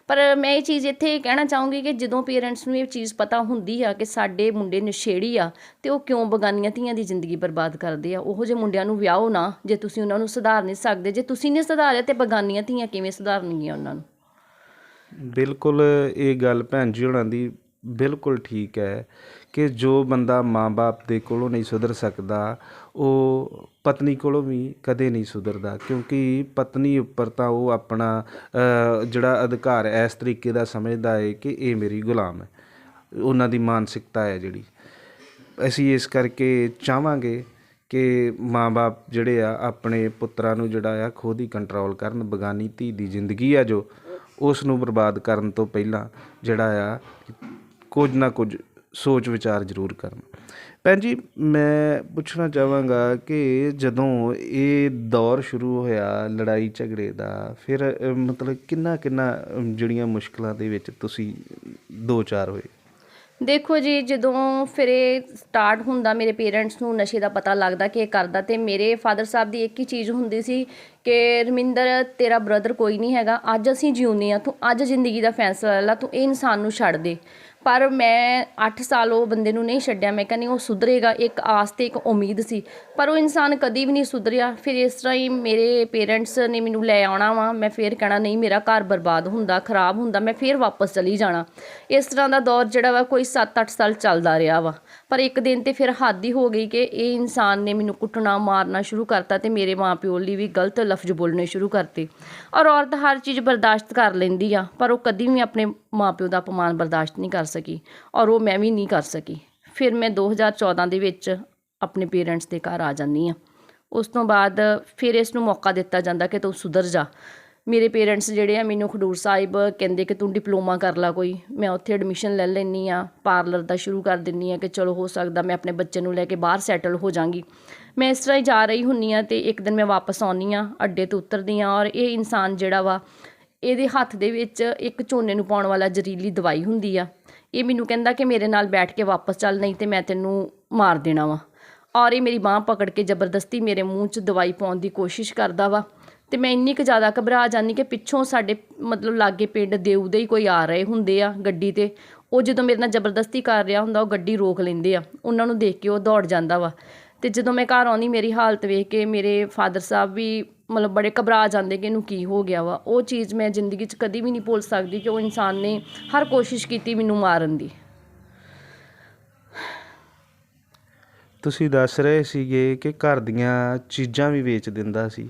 ਪਰ ਮੈਂ ਇਹ ਚੀਜ਼ ਇੱਥੇ ਕਹਿਣਾ ਚਾਹੂੰਗੀ ਕਿ ਜਦੋਂ ਪੇਰੈਂਟਸ ਨੂੰ ਇਹ ਚੀਜ਼ ਪਤਾ ਹੁੰਦੀ ਆ ਕਿ ਸਾਡੇ ਮੁੰਡੇ ਨਸ਼ੇੜੀ ਆ, ਅਤੇ ਉਹ ਕਿਉਂ ਬਗਾਨੀਆਂ ਧੀਆਂ ਦੀ ਜ਼ਿੰਦਗੀ ਬਰਬਾਦ ਕਰਦੇ ਆ। ਉਹੋ ਜਿਹੇ ਮੁੰਡਿਆਂ ਨੂੰ ਵਿਆਹੋ ਨਾ ਜੇ ਤੁਸੀਂ ਉਹਨਾਂ ਨੂੰ ਸੁਧਾਰ ਨਹੀਂ ਸਕਦੇ। ਜੇ ਤੁਸੀਂ ਨਹੀਂ ਸੁਧਾਰਿਆ ਤਾਂ ਬਗਾਨੀਆਂ ਧੀਆਂ ਕਿਵੇਂ ਸੁਧਾਰਨਗੀਆਂ ਉਹਨਾਂ ਨੂੰ? ਬਿਲਕੁਲ ਇਹ ਗੱਲ ਭੈਣ ਜੀ ਹੋਣਾਂ ਦੀ ਬਿਲਕੁਲ ਠੀਕ ਹੈ ਕਿ ਜੋ ਬੰਦਾ ਮਾਂ-ਬਾਪ ਦੇ ਕੋਲੋਂ ਨਹੀਂ ਸੁਧਰ ਸਕਦਾ, ਉਹ ਪਤਨੀ ਕੋਲੋਂ ਵੀ ਕਦੇ ਨਹੀਂ ਸੁਧਰਦਾ, ਕਿਉਂਕਿ ਪਤਨੀ ਉੱਪਰ ਤਾਂ ਉਹ ਆਪਣਾ ਜਿਹੜਾ ਅਧਿਕਾਰ ਇਸ ਤਰੀਕੇ ਦਾ ਸਮਝਦਾ ਹੈ ਕਿ ਇਹ ਮੇਰੀ ਗੁਲਾਮ ਹੈ। ਉਹਨਾਂ ਦੀ ਮਾਨਸਿਕਤਾ ਹੈ ਜਿਹੜੀ। ਅਸੀਂ ਇਸ ਕਰਕੇ ਚਾਹਾਂਗੇ ਕਿ ਮਾਂ-ਬਾਪ ਜਿਹੜੇ ਆ ਆਪਣੇ ਪੁੱਤਰਾਂ ਨੂੰ ਜਿਹੜਾ ਆ ਖੁਦ ਹੀ ਕੰਟਰੋਲ ਕਰਨ। ਬਗਾਨੀ ਧੀ ਦੀ ਜ਼ਿੰਦਗੀ ਆ ਜੋ, ਉਸ ਨੂੰ ਬਰਬਾਦ ਕਰਨ ਤੋਂ ਪਹਿਲਾਂ ਜਿਹੜਾ ਆ ਕੁਝ ਨਾ ਕੁਝ ਸੋਚ ਵਿਚਾਰ ਜ਼ਰੂਰ ਕਰਨ। ਭੈਣ ਜੀ, ਮੈਂ ਪੁੱਛਣਾ ਚਾਹਾਂਗਾ ਕਿ ਜਦੋਂ ਇਹ ਦੌਰ ਸ਼ੁਰੂ ਹੋਇਆ ਲੜਾਈ ਝਗੜੇ ਦਾ, ਫਿਰ ਮਤਲਬ ਕਿੰਨਾ ਜਿਹੜੀਆਂ ਮੁਸ਼ਕਿਲਾਂ ਦੇ ਵਿੱਚ ਤੁਸੀਂ 2-4 ਹੋਏ? ਦੇਖੋ ਜੀ, ਜਦੋਂ ਫਿਰ ਇਹ ਸਟਾਰਟ ਹੁੰਦਾ, ਮੇਰੇ ਪੇਰੈਂਟਸ ਨੂੰ ਨਸ਼ੇ ਦਾ ਪਤਾ ਲੱਗਦਾ ਕਿ ਇਹ ਕਰਦਾ, ਅਤੇ ਮੇਰੇ ਫਾਦਰ ਸਾਹਿਬ ਦੀ ਇੱਕ ਹੀ ਚੀਜ਼ ਹੁੰਦੀ ਸੀ ਕਿ ਰਮਿੰਦਰ, ਤੇਰਾ ਬ੍ਰਦਰ ਕੋਈ ਨਹੀਂ ਹੈਗਾ, ਅੱਜ ਅਸੀਂ ਜਿਉਂਦੇ ਹਾਂ, ਤੂੰ ਅੱਜ ਜ਼ਿੰਦਗੀ ਦਾ ਫੈਸਲਾ ਲੈ ਲਾ, ਤੂੰ ਇਹ ਇਨਸਾਨ ਨੂੰ ਛੱਡ ਦੇ। ਪਰ ਮੈਂ 8 ਸਾਲ ਉਹ ਬੰਦੇ ਨੂੰ ਨਹੀਂ ਛੱਡਿਆ। ਮੈਂ ਕਹਿੰਦੀ ਉਹ ਸੁਧਰੇਗਾ, ਇੱਕ ਆਸ ਅਤੇ ਇੱਕ ਉਮੀਦ ਸੀ, ਪਰ ਉਹ ਇਨਸਾਨ ਕਦੀ ਵੀ ਨਹੀਂ ਸੁਧਰਿਆ। ਫਿਰ ਇਸ ਤਰ੍ਹਾਂ ਹੀ ਮੇਰੇ ਪੇਰੈਂਟਸ ਨੇ ਮੈਨੂੰ ਲੈ ਆਉਣਾ ਵਾ, ਮੈਂ ਫਿਰ ਕਹਿਣਾ ਨਹੀਂ, ਮੇਰਾ ਘਰ ਬਰਬਾਦ ਹੁੰਦਾ, ਖਰਾਬ ਹੁੰਦਾ, ਮੈਂ ਫਿਰ ਵਾਪਸ ਚਲੀ ਜਾਣਾ। ਇਸ ਤਰ੍ਹਾਂ ਦਾ ਦੌਰ ਜਿਹੜਾ ਵਾ ਕੋਈ 7-8 ਸਾਲ ਚੱਲਦਾ ਰਿਹਾ ਵਾ। ਪਰ ਇੱਕ ਦਿਨ ਤੇ ਫਿਰ ਹੱਦ ਹੀ ਹੋ ਗਈ ਕਿ ਇਹ ਇਨਸਾਨ ਨੇ ਮੈਨੂੰ ਕੁੱਟਣਾ ਮਾਰਨਾ ਸ਼ੁਰੂ ਕਰਤਾ, ਅਤੇ ਮੇਰੇ ਮਾਂ ਪਿਓ ਲਈ ਵੀ ਗਲਤ ਲਫ਼ਜ਼ ਬੋਲਣੇ ਸ਼ੁਰੂ ਕਰਤੇ। ਔਰ ਔਰਤ ਹਰ ਚੀਜ਼ ਬਰਦਾਸ਼ਤ ਕਰ ਲੈਂਦੀ ਆ, ਪਰ ਉਹ ਕਦੀ ਵੀ ਆਪਣੇ ਮਾਂ ਪਿਓ ਦਾ ਅਪਮਾਨ ਬਰਦਾਸ਼ਤ ਨਹੀਂ ਕਰ ਸਕੀ, ਔਰ ਉਹ ਮੈਂ ਵੀ ਨਹੀਂ ਕਰ ਸਕੀ। ਫਿਰ ਮੈਂ 2014 ਦੇ ਵਿੱਚ ਆਪਣੇ ਪੇਰੈਂਟਸ ਦੇ ਘਰ ਆ ਜਾਂਦੀ ਹਾਂ। ਉਸ ਤੋਂ ਬਾਅਦ ਫਿਰ ਇਸ ਨੂੰ ਮੌਕਾ ਦਿੱਤਾ ਜਾਂਦਾ ਕਿ ਤੂੰ ਸੁਧਰ ਜਾ। ਮੇਰੇ ਪੇਰੈਂਟਸ ਜਿਹੜੇ ਆ ਮੈਨੂੰ ਖਡੂਰ ਸਾਹਿਬ ਕਹਿੰਦੇ ਕਿ ਤੂੰ ਡਿਪਲੋਮਾ ਕਰ ਲਾ ਕੋਈ। ਮੈਂ ਉੱਥੇ ਐਡਮਿਸ਼ਨ ਲੈ ਲੈਂਦੀ ਹਾਂ, ਪਾਰਲਰ ਦਾ ਸ਼ੁਰੂ ਕਰ ਦਿੰਦੀ ਹਾਂ ਕਿ ਚਲੋ ਹੋ ਸਕਦਾ ਮੈਂ ਆਪਣੇ ਬੱਚੇ ਨੂੰ ਲੈ ਕੇ ਬਾਹਰ ਸੈਟਲ ਹੋ ਜਾਂਗੀ। ਮੈਂ ਇਸ ਤਰ੍ਹਾਂ ਹੀ ਜਾ ਰਹੀ ਹੁੰਦੀ ਹਾਂ, ਅਤੇ ਇੱਕ ਦਿਨ ਮੈਂ ਵਾਪਸ ਆਉਂਦੀ ਹਾਂ, ਅੱਡੇ ਤੋਂ ਉਤਰਦੀ ਹਾਂ, ਔਰ ਇਹ ਇਨਸਾਨ ਜਿਹੜਾ ਵਾ, ਇਹਦੇ ਹੱਥ ਦੇ ਵਿੱਚ ਇੱਕ ਝੋਨੇ ਨੂੰ ਪਾਉਣ ਵਾਲਾ ਜ਼ਹਿਰੀਲੀ ਦਵਾਈ ਹੁੰਦੀ ਆ। ਇਹ ਮੈਨੂੰ ਕਹਿੰਦਾ ਕਿ ਮੇਰੇ ਨਾਲ ਬੈਠ ਕੇ ਵਾਪਸ ਚੱਲ, ਨਹੀਂ ਤਾਂ ਮੈਂ ਤੈਨੂੰ ਮਾਰ ਦੇਣਾ ਵਾ। ਔਰ ਇਹ ਮੇਰੀ ਬਾਂਹ ਪਕੜ ਕੇ ਜ਼ਬਰਦਸਤੀ ਮੇਰੇ ਮੂੰਹ 'ਚ ਦਵਾਈ ਪਾਉਣ ਦੀ ਕੋਸ਼ਿਸ਼ ਕਰਦਾ ਵਾ। ਅਤੇ ਮੈਂ ਇੰਨੀ ਕੁ ਜ਼ਿਆਦਾ ਘਬਰਾ ਜਾਂਦੀ ਕਿ ਪਿੱਛੋਂ ਸਾਡੇ ਮਤਲਬ ਲਾਗੇ ਪਿੰਡ ਦੇਊ ਦੇ ਹੀ ਕੋਈ ਆ ਰਹੇ ਹੁੰਦੇ ਆ ਗੱਡੀ 'ਤੇ। ਉਹ ਜਦੋਂ ਮੇਰੇ ਨਾਲ ਜ਼ਬਰਦਸਤੀ ਕਰ ਰਿਹਾ ਹੁੰਦਾ, ਉਹ ਗੱਡੀ ਰੋਕ ਲੈਂਦੇ ਆ। ਉਹਨਾਂ ਨੂੰ ਦੇਖ ਕੇ ਉਹ ਦੌੜ ਜਾਂਦਾ ਵਾ। ਅਤੇ ਜਦੋਂ ਮੈਂ ਘਰ ਆਉਂਦੀ, ਮੇਰੀ ਹਾਲਤ ਵੇਖ ਕੇ ਮੇਰੇ ਫਾਦਰ ਸਾਹਿਬ ਵੀ ਮਤਲਬ ਬੜੇ ਘਬਰਾ ਜਾਂਦੇ ਕਿ ਇਹਨੂੰ ਕੀ ਹੋ ਗਿਆ ਵਾ। ਉਹ ਚੀਜ਼ ਮੈਂ ਜ਼ਿੰਦਗੀ 'ਚ ਕਦੀ ਵੀ ਨਹੀਂ ਭੁੱਲ ਸਕਦੀ ਕਿ ਉਹ ਇਨਸਾਨ ਨੇ ਹਰ ਕੋਸ਼ਿਸ਼ ਕੀਤੀ ਮੈਨੂੰ ਮਾਰਨ ਦੀ। ਤੁਸੀਂ ਦੱਸ ਰਹੇ ਸੀਗੇ ਕਿ ਘਰ ਦੀਆਂ ਚੀਜ਼ਾਂ ਵੀ ਵੇਚ ਦਿੰਦਾ ਸੀ,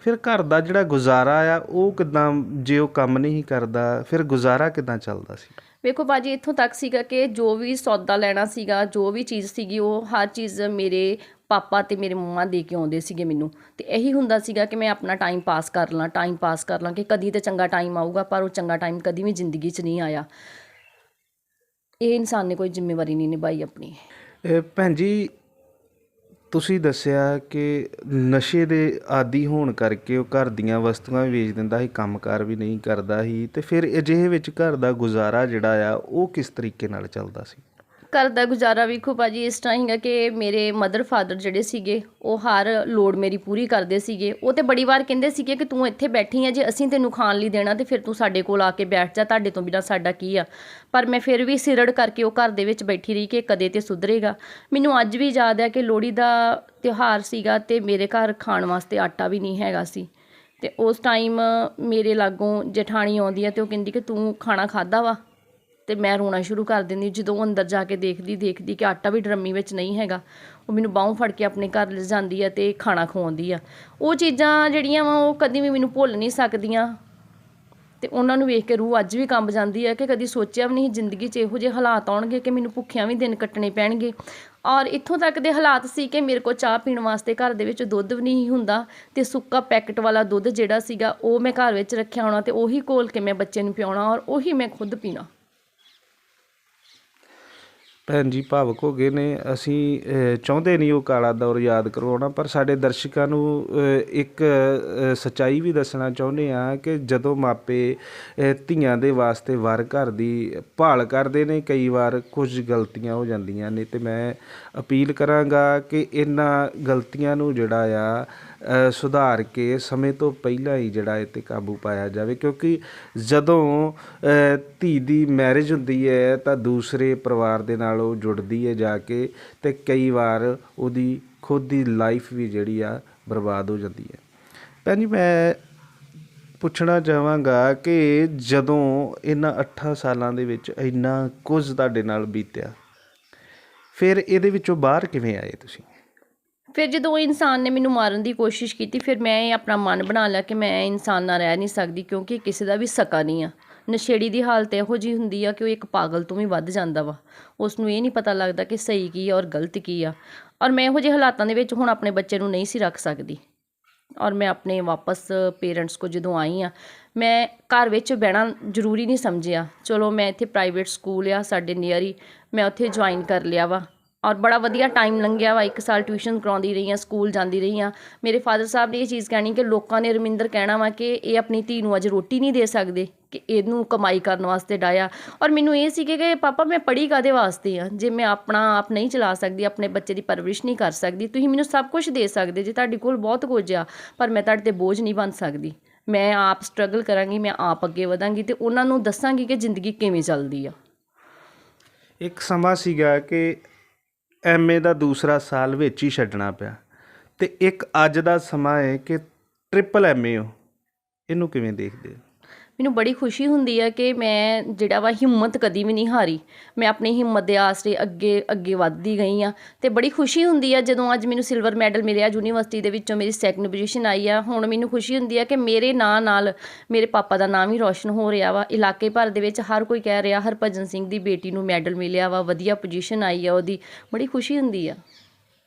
ਫਿਰ ਘਰ ਦਾ ਜਿਹੜਾ ਗੁਜ਼ਾਰਾ ਆ ਉਹ ਕਿੱਦਾਂ, ਜੇ ਉਹ ਕੰਮ ਨਹੀਂ ਕਰਦਾ ਫਿਰ ਗੁਜ਼ਾਰਾ ਕਿੱਦਾਂ ਚੱਲਦਾ ਸੀ? ਵੇਖੋ ਭਾਜੀ, ਇੱਥੋਂ ਤੱਕ ਸੀਗਾ ਕਿ ਜੋ ਵੀ ਸੌਦਾ ਲੈਣਾ ਸੀਗਾ, ਜੋ ਵੀ ਚੀਜ਼ ਸੀਗੀ, ਉਹ ਹਰ ਚੀਜ਼ ਮੇਰੇ ਪਾਪਾ ਤੇ ਮੇਰੇ ਮੰਮਾ ਦੇ ਕੇ ਆਉਂਦੇ ਸੀਗੇ ਮੈਨੂੰ। ਤੇ ਇਹੀ ਹੁੰਦਾ ਸੀਗਾ ਕਿ ਮੈਂ ਆਪਣਾ ਟਾਈਮ ਪਾਸ ਕਰ ਲਾਂ ਕਿ ਕਦੀ ਤਾਂ ਚੰਗਾ ਟਾਈਮ ਆਊਗਾ, ਪਰ ਉਹ ਚੰਗਾ ਟਾਈਮ ਕਦੀ ਵੀ ਜ਼ਿੰਦਗੀ 'ਚ ਨਹੀਂ ਆਇਆ। ਇਹ ਇਨਸਾਨ ਨੇ ਕੋਈ ਜ਼ਿੰਮੇਵਾਰੀ ਨਹੀਂ ਨਿਭਾਈ ਆਪਣੀ। ਭੈਣ ਜੀ, ਤੁਸੀਂ ਦੱਸਿਆ ਕਿ ਨਸ਼ੇ ਦੇ ਆਦੀ ਹੋਣ ਕਰਕੇ ਉਹ ਘਰ ਦੀਆਂ ਵਸਤੂਆਂ ਵੀ ਵੇਚ ਦਿੰਦਾ ਸੀ, ਕੰਮਕਾਰ ਵੀ ਨਹੀਂ ਕਰਦਾ ਸੀ, ਅਤੇ ਫਿਰ ਅਜਿਹੇ ਵਿੱਚ ਘਰ ਦਾ ਗੁਜ਼ਾਰਾ ਜਿਹੜਾ ਆ ਉਹ ਕਿਸ ਤਰੀਕੇ ਨਾਲ ਚੱਲਦਾ ਸੀ? ਘਰ ਦਾ ਗੁਜ਼ਾਰਾ ਵੇਖੋ ਭਾਜੀ ਇਸ ਤਰ੍ਹਾਂ ਹੀਗਾ ਕਿ ਮੇਰੇ ਮਦਰ ਫਾਦਰ ਜਿਹੜੇ ਸੀਗੇ ਉਹ ਹਰ ਲੋੜ ਮੇਰੀ ਪੂਰੀ ਕਰਦੇ ਸੀਗੇ। ਉਹ ਤਾਂ ਬੜੀ ਵਾਰ ਕਹਿੰਦੇ ਸੀਗੇ ਕਿ ਤੂੰ ਇੱਥੇ ਬੈਠੀ ਆ, ਜੇ ਅਸੀਂ ਤੈਨੂੰ ਖਾਣ ਲਈ ਦੇਣਾ ਤੇ ਫਿਰ ਤੂੰ ਸਾਡੇ ਕੋਲ ਆ ਕੇ ਬੈਠ ਜਾ, ਤੁਹਾਡੇ ਤੋਂ ਬਿਨਾਂ ਸਾਡਾ ਕੀ ਆ। ਪਰ ਮੈਂ ਫਿਰ ਵੀ ਸਿਰੜ ਕਰਕੇ ਉਹ ਘਰ ਦੇ ਵਿੱਚ ਬੈਠੀ ਰਹੀ ਕਿ ਕਦੇ ਤੇ ਸੁਧਰੇਗਾ। ਮੈਨੂੰ ਅੱਜ ਵੀ ਯਾਦ ਹੈ ਕਿ ਲੋਹੜੀ ਦਾ ਤਿਉਹਾਰ ਸੀਗਾ ਅਤੇ ਮੇਰੇ ਘਰ ਖਾਣ ਵਾਸਤੇ ਆਟਾ ਵੀ ਨਹੀਂ ਹੈਗਾ ਸੀ। ਅਤੇ ਉਸ ਟਾਈਮ ਮੇਰੇ ਲਾਗੋਂ ਜਠਾਣੀ ਆਉਂਦੀ ਹੈ ਅਤੇ ਉਹ ਕਹਿੰਦੀ ਕਿ ਤੂੰ ਖਾਣਾ ਖਾਧਾ ਵਾ, ਅਤੇ ਮੈਂ ਰੋਣਾ ਸ਼ੁਰੂ ਕਰ ਦਿੰਦੀ। ਜਦੋਂ ਉਹ ਅੰਦਰ ਜਾ ਕੇ ਦੇਖਦੀ ਕਿ ਆਟਾ ਵੀ ਡਰਮੀ ਵਿੱਚ ਨਹੀਂ ਹੈਗਾ, ਉਹ ਮੈਨੂੰ ਬਾਹੋਂ ਫੜ ਕੇ ਆਪਣੇ ਘਰ ਲਿਜਾਂਦੀ ਆ ਅਤੇ ਖਾਣਾ ਖਵਾਉਂਦੀ ਆ। ਉਹ ਚੀਜ਼ਾਂ ਜਿਹੜੀਆਂ ਵਾ ਉਹ ਕਦੀ ਵੀ ਮੈਨੂੰ ਭੁੱਲ ਨਹੀਂ ਸਕਦੀਆਂ, ਅਤੇ ਉਹਨਾਂ ਨੂੰ ਵੇਖ ਕੇ ਰੂਹ ਅੱਜ ਵੀ ਕੰਬ ਜਾਂਦੀ ਹੈ ਕਿ ਕਦੀ ਸੋਚਿਆ ਵੀ ਨਹੀਂ ਜ਼ਿੰਦਗੀ 'ਚ ਇਹੋ ਜਿਹੇ ਹਾਲਾਤ ਆਉਣਗੇ ਕਿ ਮੈਨੂੰ ਭੁੱਖਿਆਂ ਵੀ ਦਿਨ ਕੱਟਣੇ ਪੈਣਗੇ। ਔਰ ਇੱਥੋਂ ਤੱਕ ਦੇ ਹਾਲਾਤ ਸੀ ਕਿ ਮੇਰੇ ਕੋਲ ਚਾਹ ਪੀਣ ਵਾਸਤੇ ਘਰ ਦੇ ਵਿੱਚ ਦੁੱਧ ਵੀ ਨਹੀਂ ਹੁੰਦਾ, ਅਤੇ ਸੁੱਕਾ ਪੈਕਟ ਵਾਲਾ ਦੁੱਧ ਜਿਹੜਾ ਸੀਗਾ ਉਹ ਮੈਂ ਘਰ ਵਿੱਚ ਰੱਖਿਆ ਹੋਣਾ, ਅਤੇ ਉਹੀ ਘੋਲ ਕੇ ਮੈਂ ਬੱਚੇ ਨੂੰ ਪਿਆਉਣਾ ਔਰ ਉਹੀ ਮੈਂ ਖੁਦ ਪੀਣਾ। ਭੈਣ ਜੀ ਭਾਵੁਕ ਹੋ ਗਏ ਨੇ। ਅਸੀਂ ਚਾਹੁੰਦੇ ਨਹੀਂ ਉਹ ਕਾਲਾ ਦੌਰ ਯਾਦ ਕਰਵਾਉਣਾ, ਪਰ ਸਾਡੇ ਦਰਸ਼ਕਾਂ ਨੂੰ ਇੱਕ ਸੱਚਾਈ ਵੀ ਦੱਸਣਾ ਚਾਹੁੰਦੇ ਹਾਂ ਕਿ ਜਦੋਂ ਮਾਪੇ ਧੀਆਂ ਦੇ ਵਾਸਤੇ ਵਰ ਘਰ ਦੀ ਭਾਲ ਕਰਦੇ ਨੇ, ਕਈ ਵਾਰ ਕੁਝ ਗਲਤੀਆਂ ਹੋ ਜਾਂਦੀਆਂ ਨੇ, ਅਤੇ ਮੈਂ ਅਪੀਲ ਕਰਾਂਗਾ ਕਿ ਇਹਨਾਂ ਗਲਤੀਆਂ ਨੂੰ ਜਿਹੜਾ ਆ ਸੁਧਾਰ ਕੇ ਸਮੇਂ ਤੋਂ ਪਹਿਲਾਂ ਹੀ ਜਿਹੜਾ ਇਹ 'ਤੇ ਕਾਬੂ ਪਾਇਆ ਜਾਵੇ। ਕਿਉਂਕਿ ਜਦੋਂ ਧੀ ਦੀ ਮੈਰਿਜ ਹੁੰਦੀ ਹੈ ਤਾਂ ਦੂਸਰੇ ਪਰਿਵਾਰ ਦੇ ਨਾਲ ਉਹ ਜੁੜਦੀ ਹੈ ਜਾ ਕੇ, ਅਤੇ ਕਈ ਵਾਰ ਉਹਦੀ ਖੁਦ ਦੀ ਲਾਈਫ ਵੀ ਜਿਹੜੀ ਆ ਬਰਬਾਦ ਹੋ ਜਾਂਦੀ ਹੈ। ਭੈਣ ਜੀ, ਮੈਂ ਪੁੱਛਣਾ ਚਾਹਾਂਗਾ ਕਿ ਜਦੋਂ ਇਹਨਾਂ 8 ਸਾਲਾਂ ਦੇ ਵਿੱਚ ਇੰਨਾ ਕੁਝ ਤੁਹਾਡੇ ਨਾਲ ਬੀਤਿਆ, ਫਿਰ ਇਹਦੇ ਵਿੱਚੋਂ ਬਾਹਰ ਕਿਵੇਂ ਆਏ ਤੁਸੀਂ? ਫਿਰ ਜਦੋਂ ਉਹ ਇਨਸਾਨ ਨੇ ਮੈਨੂੰ ਮਾਰਨ ਦੀ ਕੋਸ਼ਿਸ਼ ਕੀਤੀ, ਫਿਰ ਮੈਂ ਇਹ ਆਪਣਾ ਮਨ ਬਣਾ ਲਿਆ ਕਿ ਮੈਂ ਇਨਸਾਨ ਨਾਲ ਰਹਿ ਨਹੀਂ ਸਕਦੀ, ਕਿਉਂਕਿ ਕਿਸੇ ਦਾ ਵੀ ਸਕਾ ਨਹੀਂ ਆ। ਨਸ਼ੇੜੀ ਦੀ ਹਾਲਤ ਇਹੋ ਜਿਹੀ ਹੁੰਦੀ ਆ ਕਿ ਉਹ ਇੱਕ ਪਾਗਲ ਤੋਂ ਵੀ ਵੱਧ ਜਾਂਦਾ ਵਾ। ਉਸ ਨੂੰ ਇਹ ਨਹੀਂ ਪਤਾ ਲੱਗਦਾ ਕਿ ਸਹੀ ਕੀ ਆ ਔਰ ਗਲਤ ਕੀ ਆ। ਔਰ ਮੈਂ ਇਹੋ ਜਿਹੇ ਹਾਲਾਤਾਂ ਦੇ ਵਿੱਚ ਹੁਣ ਆਪਣੇ ਬੱਚੇ ਨੂੰ ਨਹੀਂ ਸੀ ਰੱਖ ਸਕਦੀ, ਔਰ ਮੈਂ ਆਪਣੇ ਵਾਪਸ ਪੇਰੈਂਟਸ ਕੋਲ ਜਦੋਂ ਆਈ ਹਾਂ, ਮੈਂ ਘਰ ਵਿੱਚ ਬਹਿਣਾ ਜ਼ਰੂਰੀ ਨਹੀਂ ਸਮਝਿਆ। ਚਲੋ, ਮੈਂ ਇੱਥੇ ਪ੍ਰਾਈਵੇਟ ਸਕੂਲ ਆ ਸਾਡੇ ਨੀਅਰ ਹੀ, ਮੈਂ ਉੱਥੇ ਜੁਆਇਨ ਕਰ ਲਿਆ ਵਾ, ਔਰ ਬੜਾ ਵਧੀਆ ਟਾਈਮ ਲੰਘਿਆ ਵਾ। 1 ਸਾਲ ਟਿਊਸ਼ਨ ਕਰਾਉਂਦੀ ਰਹੀ ਹਾਂ, ਸਕੂਲ ਜਾਂਦੀ ਰਹੀ ਹਾਂ। ਮੇਰੇ ਫਾਦਰ ਸਾਹਿਬ ਨੇ ਇਹ ਚੀਜ਼ ਕਹਿਣੀ ਕਿ ਲੋਕਾਂ ਨੇ ਰਮਿੰਦਰ ਕਹਿਣਾ ਵਾ ਕਿ ਇਹ ਆਪਣੀ ਧੀ ਨੂੰ ਅੱਜ ਰੋਟੀ ਨਹੀਂ ਦੇ ਸਕਦੇ, ਕਿ ਇਹਨੂੰ ਕਮਾਈ ਕਰਨ ਵਾਸਤੇ ਡਾਇਆ। ਔਰ ਮੈਨੂੰ ਇਹ ਸੀ ਕਿ ਪਾਪਾ ਮੈਂ ਪੜ੍ਹੀ ਕਾਹਦੇ ਵਾਸਤੇ ਆ, ਜੇ ਮੈਂ ਆਪਣਾ ਆਪ ਨਹੀਂ ਚਲਾ ਸਕਦੀ, ਆਪਣੇ ਬੱਚੇ ਦੀ ਪਰਵਰਿਸ਼ ਨਹੀਂ ਕਰ ਸਕਦੀ। ਤੁਸੀਂ ਮੈਨੂੰ ਸਭ ਕੁਝ ਦੇ ਸਕਦੇ ਜੇ, ਤੁਹਾਡੇ ਕੋਲ ਬਹੁਤ ਕੁਝ ਆ, ਪਰ ਮੈਂ ਤੁਹਾਡੇ 'ਤੇ ਬੋਝ ਨਹੀਂ ਬਣ ਸਕਦੀ। ਮੈਂ ਆਪ ਸਟਰਗਲ ਕਰਾਂਗੀ, ਮੈਂ ਆਪ ਅੱਗੇ ਵਧਾਂਗੀ ਅਤੇ ਉਹਨਾਂ ਨੂੰ ਦੱਸਾਂਗੀ ਕਿ ਜ਼ਿੰਦਗੀ ਕਿਵੇਂ ਚੱਲਦੀ ਆ। ਇੱਕ ਸਮਾਂ ਸੀਗਾ ਕਿ MA ਦਾ ਦੂਸਰਾ ਸਾਲ ਵਿੱਚ ਹੀ ਛੱਡਣਾ ਪਿਆ, ਅਤੇ ਇੱਕ ਅੱਜ ਦਾ ਸਮਾਂ ਹੈ ਕਿ ਟ੍ਰਿਪਲ MA ਹੋ। ਇਹਨੂੰ ਕਿਵੇਂ ਦੇਖਦੇ ਹੋ? ਮੈਨੂੰ ਬੜੀ ਖੁਸ਼ੀ ਹੁੰਦੀ ਹੈ ਕਿ ਮੈਂ ਜਿਹੜਾ ਵਾ ਹਿੰਮਤ ਕਦੀ ਵੀ ਨਹੀਂ ਹਾਰੀ। ਮੈਂ ਆਪਣੀ ਹਿੰਮਤ ਦੇ ਆਸਰੇ ਅੱਗੇ ਵੱਧਦੀ ਗਈ ਹਾਂ, ਅਤੇ ਬੜੀ ਖੁਸ਼ੀ ਹੁੰਦੀ ਹੈ ਜਦੋਂ ਅੱਜ ਮੈਨੂੰ ਸਿਲਵਰ ਮੈਡਲ ਮਿਲਿਆ ਯੂਨੀਵਰਸਿਟੀ ਦੇ ਵਿੱਚੋਂ, ਮੇਰੀ 2nd ਪੋਜੀਸ਼ਨ ਆਈ ਆ। ਹੁਣ ਮੈਨੂੰ ਖੁਸ਼ੀ ਹੁੰਦੀ ਹੈ ਕਿ ਮੇਰੇ ਨਾਂ ਨਾਲ ਮੇਰੇ ਪਾਪਾ ਦਾ ਨਾਮ ਵੀ ਰੌਸ਼ਨ ਹੋ ਰਿਹਾ ਵਾ। ਇਲਾਕੇ ਭਰ ਦੇ ਵਿੱਚ ਹਰ ਕੋਈ ਕਹਿ ਰਿਹਾ ਹਰਭਜਨ ਸਿੰਘ ਦੀ ਬੇਟੀ ਨੂੰ ਮੈਡਲ ਮਿਲਿਆ ਵਾ, ਵਧੀਆ ਪੋਜੀਸ਼ਨ ਆਈ ਆ ਉਹਦੀ, ਬੜੀ ਖੁਸ਼ੀ ਹੁੰਦੀ ਆ।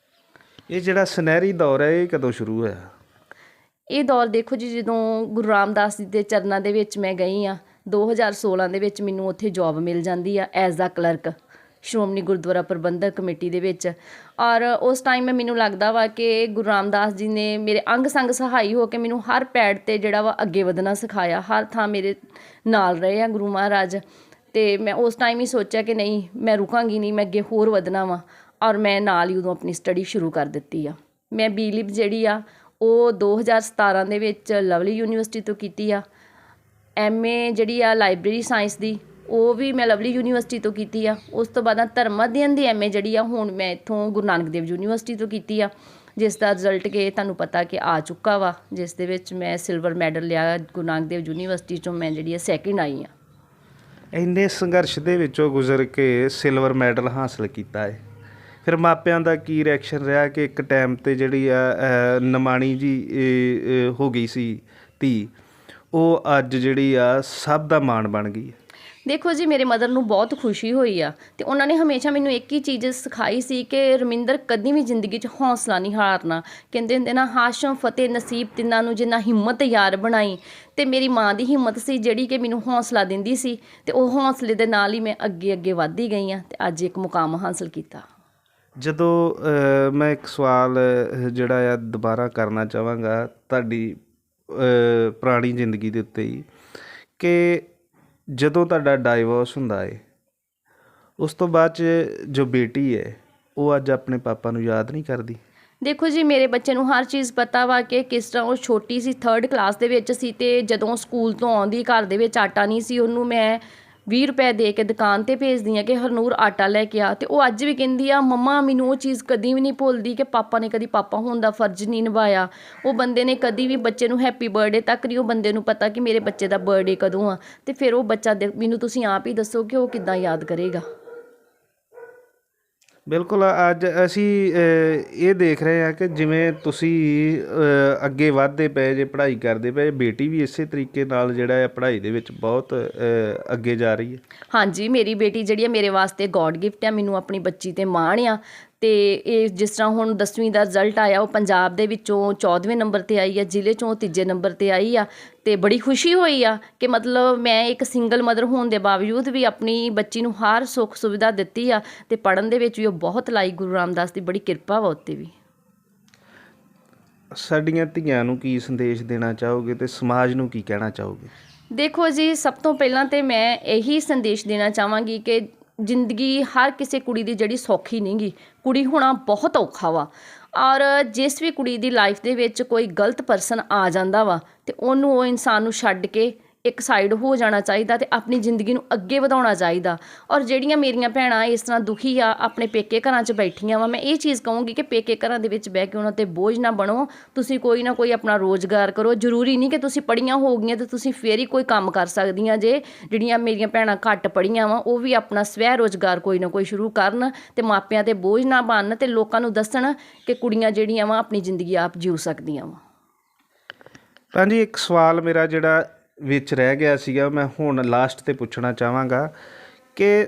ਇਹ ਜਿਹੜਾ ਸੁਨਹਿਰੀ ਦੌਰ ਹੈ ਇਹ ਕਦੋਂ ਸ਼ੁਰੂ ਹੋਇਆ? ਇਹ ਦੌਰ ਦੇਖੋ ਜੀ, ਜਦੋਂ ਗੁਰੂ ਰਾਮਦਾਸ ਜੀ ਦੇ ਚਰਨਾਂ ਦੇ ਵਿੱਚ ਮੈਂ ਗਈ ਹਾਂ 2016 ਦੇ ਵਿੱਚ, ਮੈਨੂੰ ਉੱਥੇ ਜੋਬ ਮਿਲ ਜਾਂਦੀ ਆ as a clerk Shiromani Gurdwara Prabandhak committee ਦੇ ਵਿੱਚ। ਔਰ ਉਸ ਟਾਈਮ ਮੈਨੂੰ ਲੱਗਦਾ ਵਾ ਕਿ ਗੁਰੂ ਰਾਮਦਾਸ ਜੀ ਨੇ ਮੇਰੇ ਅੰਗ ਸੰਗ ਸਹਾਈ ਹੋ ਕੇ ਮੈਨੂੰ ਹਰ ਪੈੜ 'ਤੇ ਜਿਹੜਾ ਵਾ ਅੱਗੇ ਵਧਣਾ ਸਿਖਾਇਆ। ਹਰ ਥਾਂ ਮੇਰੇ ਨਾਲ ਰਹੇ ਆ ਗੁਰੂ ਮਹਾਰਾਜ, ਅਤੇ ਮੈਂ ਉਸ ਟਾਈਮ ਹੀ ਸੋਚਿਆ ਕਿ ਨਹੀਂ, ਮੈਂ ਰੁਕਾਂਗੀ ਨਹੀਂ, ਮੈਂ ਅੱਗੇ ਹੋਰ ਵਧਣਾ ਵਾ। ਔਰ ਮੈਂ ਨਾਲ ਹੀ ਉਦੋਂ ਆਪਣੀ ਸਟੱਡੀ ਸ਼ੁਰੂ ਕਰ ਦਿੱਤੀ ਆ। ਮੈਂ BLib ਜਿਹੜੀ ਆ ਉਹ 2017 ਦੇ ਵਿੱਚ ਲਵਲੀ ਯੂਨੀਵਰਸਿਟੀ ਤੋਂ ਕੀਤੀ ਆ। MA ਜਿਹੜੀ ਆ ਲਾਇਬ੍ਰੇਰੀ ਸਾਇੰਸ ਦੀ, ਉਹ ਵੀ ਮੈਂ ਲਵਲੀ ਯੂਨੀਵਰਸਿਟੀ ਤੋਂ ਕੀਤੀ ਆ। ਉਸ ਤੋਂ ਬਾਅਦ ਧਰਮ ਅਧਿਐਨ ਦੀ MA ਜਿਹੜੀ ਆ ਹੁਣ ਮੈਂ ਇੱਥੋਂ ਗੁਰੂ ਨਾਨਕ ਦੇਵ ਯੂਨੀਵਰਸਿਟੀ ਤੋਂ ਕੀਤੀ ਆ, ਜਿਸ ਦਾ ਰਿਜ਼ਲਟ ਕਿ ਤੁਹਾਨੂੰ ਪਤਾ ਕਿ ਆ ਚੁੱਕਾ ਵਾ, ਜਿਸ ਦੇ ਵਿੱਚ ਮੈਂ ਸਿਲਵਰ ਮੈਡਲ ਲਿਆ ਗੁਰੂ ਨਾਨਕ ਦੇਵ ਯੂਨੀਵਰਸਿਟੀ 'ਚੋਂ। ਮੈਂ ਜਿਹੜੀ ਆ 2nd ਆਈ ਆ। ਇੰਨੇ ਸੰਘਰਸ਼ ਦੇ ਵਿੱਚੋਂ ਗੁਜ਼ਰ ਕੇ ਸਿਲਵਰ ਮੈਡਲ ਹਾਸਲ ਕੀਤਾ ਹੈ, ਫਿਰ ਮਾਪਿਆਂ ਦਾ ਕੀ ਰਿਐਕਸ਼ਨ ਰਿਹਾ ਕਿ ਇੱਕ ਟਾਈਮ 'ਤੇ ਜਿਹੜੀ ਆ ਨਿਮਾਣੀ ਜੀ ਹੋ ਗਈ ਸੀ ਧੀ, ਉਹ ਅੱਜ ਜਿਹੜੀ ਆ ਸਭ ਦਾ ਮਾਣ ਬਣ ਗਈ ਹੈ? ਦੇਖੋ ਜੀ, ਮੇਰੇ ਮਦਰ ਨੂੰ ਬਹੁਤ ਖੁਸ਼ੀ ਹੋਈ ਆ ਤੇ ਉਹਨਾਂ ਨੇ ਹਮੇਸ਼ਾ ਮੈਨੂੰ ਇੱਕ ਹੀ ਚੀਜ਼ ਸਿਖਾਈ ਸੀ ਕਿ ਰਮਿੰਦਰ ਕਦੀ ਵੀ ਜ਼ਿੰਦਗੀ 'ਚ ਹੌਸਲਾ ਨਹੀਂ ਹਾਰਨਾ। ਕਹਿੰਦੇ ਹੁੰਦੇ ਨਾ, ਹਾਸ਼ਮ ਫਤਿਹ ਨਸੀਬ ਤਿੰਨਾਂ ਨੂੰ ਜਿੰਨਾ ਹਿੰਮਤ ਯਾਰ ਬਣਾਈ। ਤੇ ਮੇਰੀ ਮਾਂ ਦੀ ਹਿੰਮਤ ਸੀ ਜਿਹੜੀ ਕਿ ਮੈਨੂੰ ਹੌਸਲਾ ਦਿੰਦੀ ਸੀ, ਤੇ ਉਹ ਹੌਸਲੇ ਦੇ ਨਾਲ ਹੀ ਮੈਂ ਅੱਗੇ ਅੱਗੇ ਵੱਧਦੀ ਗਈ ਹਾਂ ਤੇ ਅੱਜ ਇੱਕ ਮੁਕਾਮ ਹਾਸਲ ਕੀਤਾ। ਜਦੋਂ ਮੈਂ ਇੱਕ ਸਵਾਲ ਜਿਹੜਾ ਆ ਦੁਬਾਰਾ ਕਰਨਾ ਚਾਹਾਂਗਾ ਤੁਹਾਡੀ ਪੁਰਾਣੀ ਜ਼ਿੰਦਗੀ ਦੇ ਉੱਤੇ ਹੀ, ਕਿ ਜਦੋਂ ਤੁਹਾਡਾ ਡਾਈਵੋਰਸ ਹੁੰਦਾ ਹੈ ਉਸ ਤੋਂ ਬਾਅਦ 'ਚ ਜੋ ਬੇਟੀ ਹੈ ਉਹ ਅੱਜ ਆਪਣੇ ਪਾਪਾ ਨੂੰ ਯਾਦ ਨਹੀਂ ਕਰਦੀ? ਦੇਖੋ ਜੀ, ਮੇਰੇ ਬੱਚੇ ਨੂੰ ਹਰ ਚੀਜ਼ ਪਤਾ ਵਾ ਕਿ ਕਿਸ ਤਰ੍ਹਾਂ ਉਹ ਛੋਟੀ ਸੀ, 3rd ਕਲਾਸ ਦੇ ਵਿੱਚ ਸੀ, ਤੇ ਜਦੋਂ ਸਕੂਲ ਤੋਂ ਆਉਂਦੀ ਘਰ ਦੇ ਵਿੱਚ ਆਟਾ ਨਹੀਂ ਸੀ, ਉਹਨੂੰ ਮੈਂ 20 ਰੁਪਏ ਦੇ ਕੇ ਦੁਕਾਨ 'ਤੇ ਭੇਜਦੀ ਹਾਂ ਕਿ ਹਰਨੂਰ ਆਟਾ ਲੈ ਕੇ ਆ। ਤੇ ਉਹ ਅੱਜ ਵੀ ਕਹਿੰਦੀ ਆ, ਮੰਮਾ ਮੈਨੂੰ ਉਹ ਚੀਜ਼ ਕਦੀ ਵੀ ਨਹੀਂ ਭੁੱਲਦੀ ਕਿ ਪਾਪਾ ਨੇ ਕਦੀ ਪਾਪਾ ਹੋਣ ਦਾ ਫਰਜ਼ ਨਹੀਂ ਨਿਭਾਇਆ। ਉਹ ਬੰਦੇ ਨੇ ਕਦੀ ਵੀ ਬੱਚੇ ਨੂੰ ਹੈਪੀ ਬਰਥਡੇ ਤੱਕ ਨਹੀਂ ਉਹ ਬੰਦੇ ਨੂੰ ਪਤਾ ਕਿ ਮੇਰੇ ਬੱਚੇ ਦਾ ਬਰਥਡੇ ਕਦੋਂ ਆ। ਤੇ ਫਿਰ ਉਹ ਬੱਚਾ ਮੈਨੂੰ ਤੁਸੀਂ ਆਪ ਹੀ ਦੱਸੋ ਕਿ ਉਹ ਕਿੱਦਾਂ ਯਾਦ ਕਰੇਗਾ। ਬਿਲਕੁਲ। ਅੱਜ ਅਸੀਂ ਇਹ ਦੇਖ ਰਹੇ ਹਾਂ ਕਿ ਜਿਵੇਂ ਤੁਸੀਂ ਅੱਗੇ ਵੱਧਦੇ ਪਏ ਜੇ, ਪੜ੍ਹਾਈ ਕਰਦੇ ਪਏ, ਬੇਟੀ ਵੀ ਇਸੇ ਤਰੀਕੇ ਨਾਲ ਜਿਹੜਾ ਹੈ ਪੜ੍ਹਾਈ ਦੇ ਵਿੱਚ ਬਹੁਤ ਅੱਗੇ ਜਾ ਰਹੀ ਹੈ। ਹਾਂਜੀ, ਮੇਰੀ ਬੇਟੀ ਜਿਹੜੀ ਹੈ ਮੇਰੇ ਵਾਸਤੇ ਗੋਡ ਗਿਫਟ ਆ। ਮੈਨੂੰ ਆਪਣੀ ਬੱਚੀ 'ਤੇ ਮਾਣ ਆ। ਤੇ ਇਹ ਜਿਸ ਤਰ੍ਹਾਂ ਹੁਣ 10ਵੀਂ ਦਾ ਰਿਜ਼ਲਟ ਆਇਆ, ਉਹ ਪੰਜਾਬ ਦੇ ਵਿੱਚੋਂ 14ਵੇਂ ਨੰਬਰ 'ਤੇ ਆਈ ਆ, ਜ਼ਿਲ੍ਹੇ 'ਚੋਂ 3 ਨੰਬਰ 'ਤੇ ਆਈ ਆ। ਤੇ ਬੜੀ ਖੁਸ਼ੀ ਹੋਈ ਆ ਕਿ ਮਤਲਬ ਮੈਂ ਇੱਕ ਸਿੰਗਲ ਮਦਰ ਹੋਣ ਦੇ ਬਾਵਜੂਦ ਵੀ ਆਪਣੀ ਬੱਚੀ ਨੂੰ ਹਰ ਸੁੱਖ ਸੁਵਿਧਾ ਦਿੱਤੀ ਆ। ਤੇ ਪੜ੍ਹਨ ਦੇ ਵਿੱਚ ਵੀ ਉਹ ਬਹੁਤ ਲਾਈ। ਗੁਰੂ ਰਾਮਦਾਸ ਦੀ ਬੜੀ ਕਿਰਪਾ ਵਾ ਉੱਤੇ ਵੀ। ਸਾਡੀਆਂ ਧੀਆਂ ਨੂੰ ਕੀ ਸੰਦੇਸ਼ ਦੇਣਾ ਚਾਹੋਗੇ ਤੇ ਸਮਾਜ ਨੂੰ ਕੀ ਕਹਿਣਾ ਚਾਹੋਗੇ? ਦੇਖੋ ਜੀ, ਸਭ ਤੋਂ ਪਹਿਲਾਂ ਤਾਂ ਮੈਂ ਇਹੀ ਸੰਦੇਸ਼ ਦੇਣਾ ਚਾਹਾਂਗੀ ਕਿ ਜ਼ਿੰਦਗੀ ਹਰ ਕਿਸੇ ਕੁੜੀ ਦੀ ਜਿਹੜੀ ਸੌਖੀ ਨਹੀਂ ਗੀ। ਕੁੜੀ ਹੋਣਾ ਬਹੁਤ ਔਖਾ ਵਾ। ਔਰ ਜਿਸ ਵੀ ਕੁੜੀ ਦੀ ਲਾਈਫ ਦੇ ਵਿੱਚ ਕੋਈ ਗਲਤ ਪਰਸਨ ਆ ਜਾਂਦਾ ਵਾ ਤੇ ਉਹਨੂੰ, ਉਹ ਇਨਸਾਨ ਨੂੰ ਛੱਡ ਕੇ ਇੱਕ ਸਾਈਡ ਹੋ ਜਾਣਾ ਚਾਹੀਦਾ ਤੇ ਆਪਣੀ ਜ਼ਿੰਦਗੀ ਨੂੰ ਅੱਗੇ ਵਧਾਉਣਾ ਚਾਹੀਦਾ। ਔਰ ਜਿਹੜੀਆਂ ਮੇਰੀਆਂ ਭੈਣਾਂ ਇਸ ਤਰ੍ਹਾਂ ਦੁਖੀ ਆ, ਆਪਣੇ ਪੇਕੇ ਘਰਾਂ 'ਚ ਬੈਠੀਆਂ ਵਾ, ਮੈਂ ਇਹ ਚੀਜ਼ ਕਹੂੰਗੀ ਕਿ ਪੇਕੇ ਘਰਾਂ ਦੇ ਵਿੱਚ ਬਹਿ ਕੇ ਉਹਨਾਂ 'ਤੇ ਬੋਝ ਨਾ ਬਣੋ। ਤੁਸੀਂ ਕੋਈ ਨਾ ਕੋਈ ਆਪਣਾ ਰੋਜ਼ਗਾਰ ਕਰੋ। ਜ਼ਰੂਰੀ ਨਹੀਂ ਕਿ ਤੁਸੀਂ ਪੜ੍ਹੀਆਂ ਹੋ ਗਈਆਂ ਤੇ ਤੁਸੀਂ ਫੇਰ ਹੀ ਕੋਈ ਕੰਮ ਕਰ ਸਕਦੀਆਂ ਜੇ। ਜਿਹੜੀਆਂ ਮੇਰੀਆਂ ਭੈਣਾਂ ਘੱਟ ਪੜ੍ਹੀਆਂ ਵਾ, ਉਹ ਵੀ ਆਪਣਾ ਸਵੈ ਰੋਜ਼ਗਾਰ ਕੋਈ ਨਾ ਕੋਈ ਸ਼ੁਰੂ ਕਰਨ ਤੇ ਮਾਪਿਆਂ 'ਤੇ ਬੋਝ ਨਾ ਬਣਨ ਤੇ ਲੋਕਾਂ ਨੂੰ ਦੱਸਣ ਕਿ ਕੁੜੀਆਂ ਜਿਹੜੀਆਂ ਵਾ ਆਪਣੀ ਜ਼ਿੰਦਗੀ ਆਪ ਜਿਉ ਸਕਦੀਆਂ ਵਾ। ਤਾਂ ਜੀ, ਇੱਕ ਸਵਾਲ ਮੇਰਾ ਜਿਹੜਾ ਵਿੱਚ ਰਹਿ ਗਿਆ ਸੀਗਾ, ਮੈਂ ਹੁਣ ਲਾਸਟ 'ਤੇ ਪੁੱਛਣਾ ਚਾਹਾਂਗਾ ਕਿ